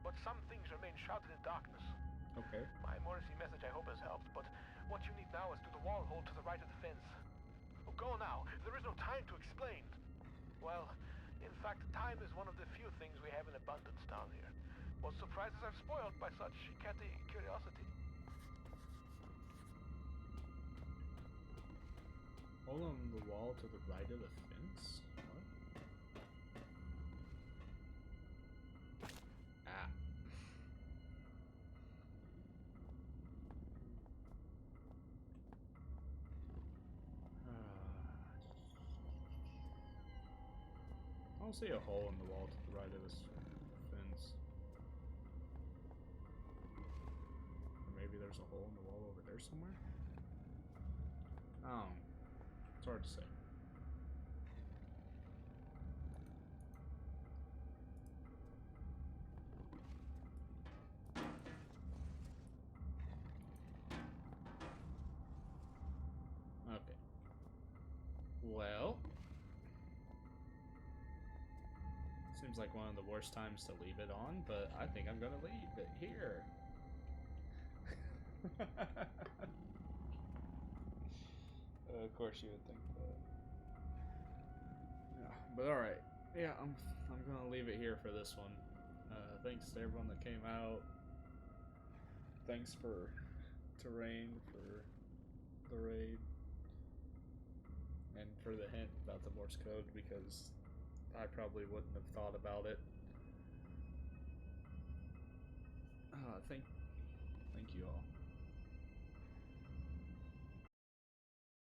C: but some things remain shrouded in darkness.
A: Okay.
C: My emergency message, I hope, has helped, but what you need now is through the wall hole to the right of the fence. Oh, go now. There is no time to explain. Well, in fact, time is one of the few things we have in abundance down here. What surprises are spoiled by such catty curiosity.
A: Hold on the wall to the right of the fence? What? Ah. I don't see a hole in the wall to the right of this fence. maybe there's a hole in the wall over there somewhere? Oh, it's hard to say. Okay. Well, seems like one of the worst times to leave it on, but I think I'm gonna leave it here. Of course you would think that. Yeah, but all right. Yeah, I'm gonna leave it here for this one. Thanks to everyone that came out. Thanks to Rain for the raid and for the hint about the Morse code, because I probably wouldn't have thought about it. Thank you all.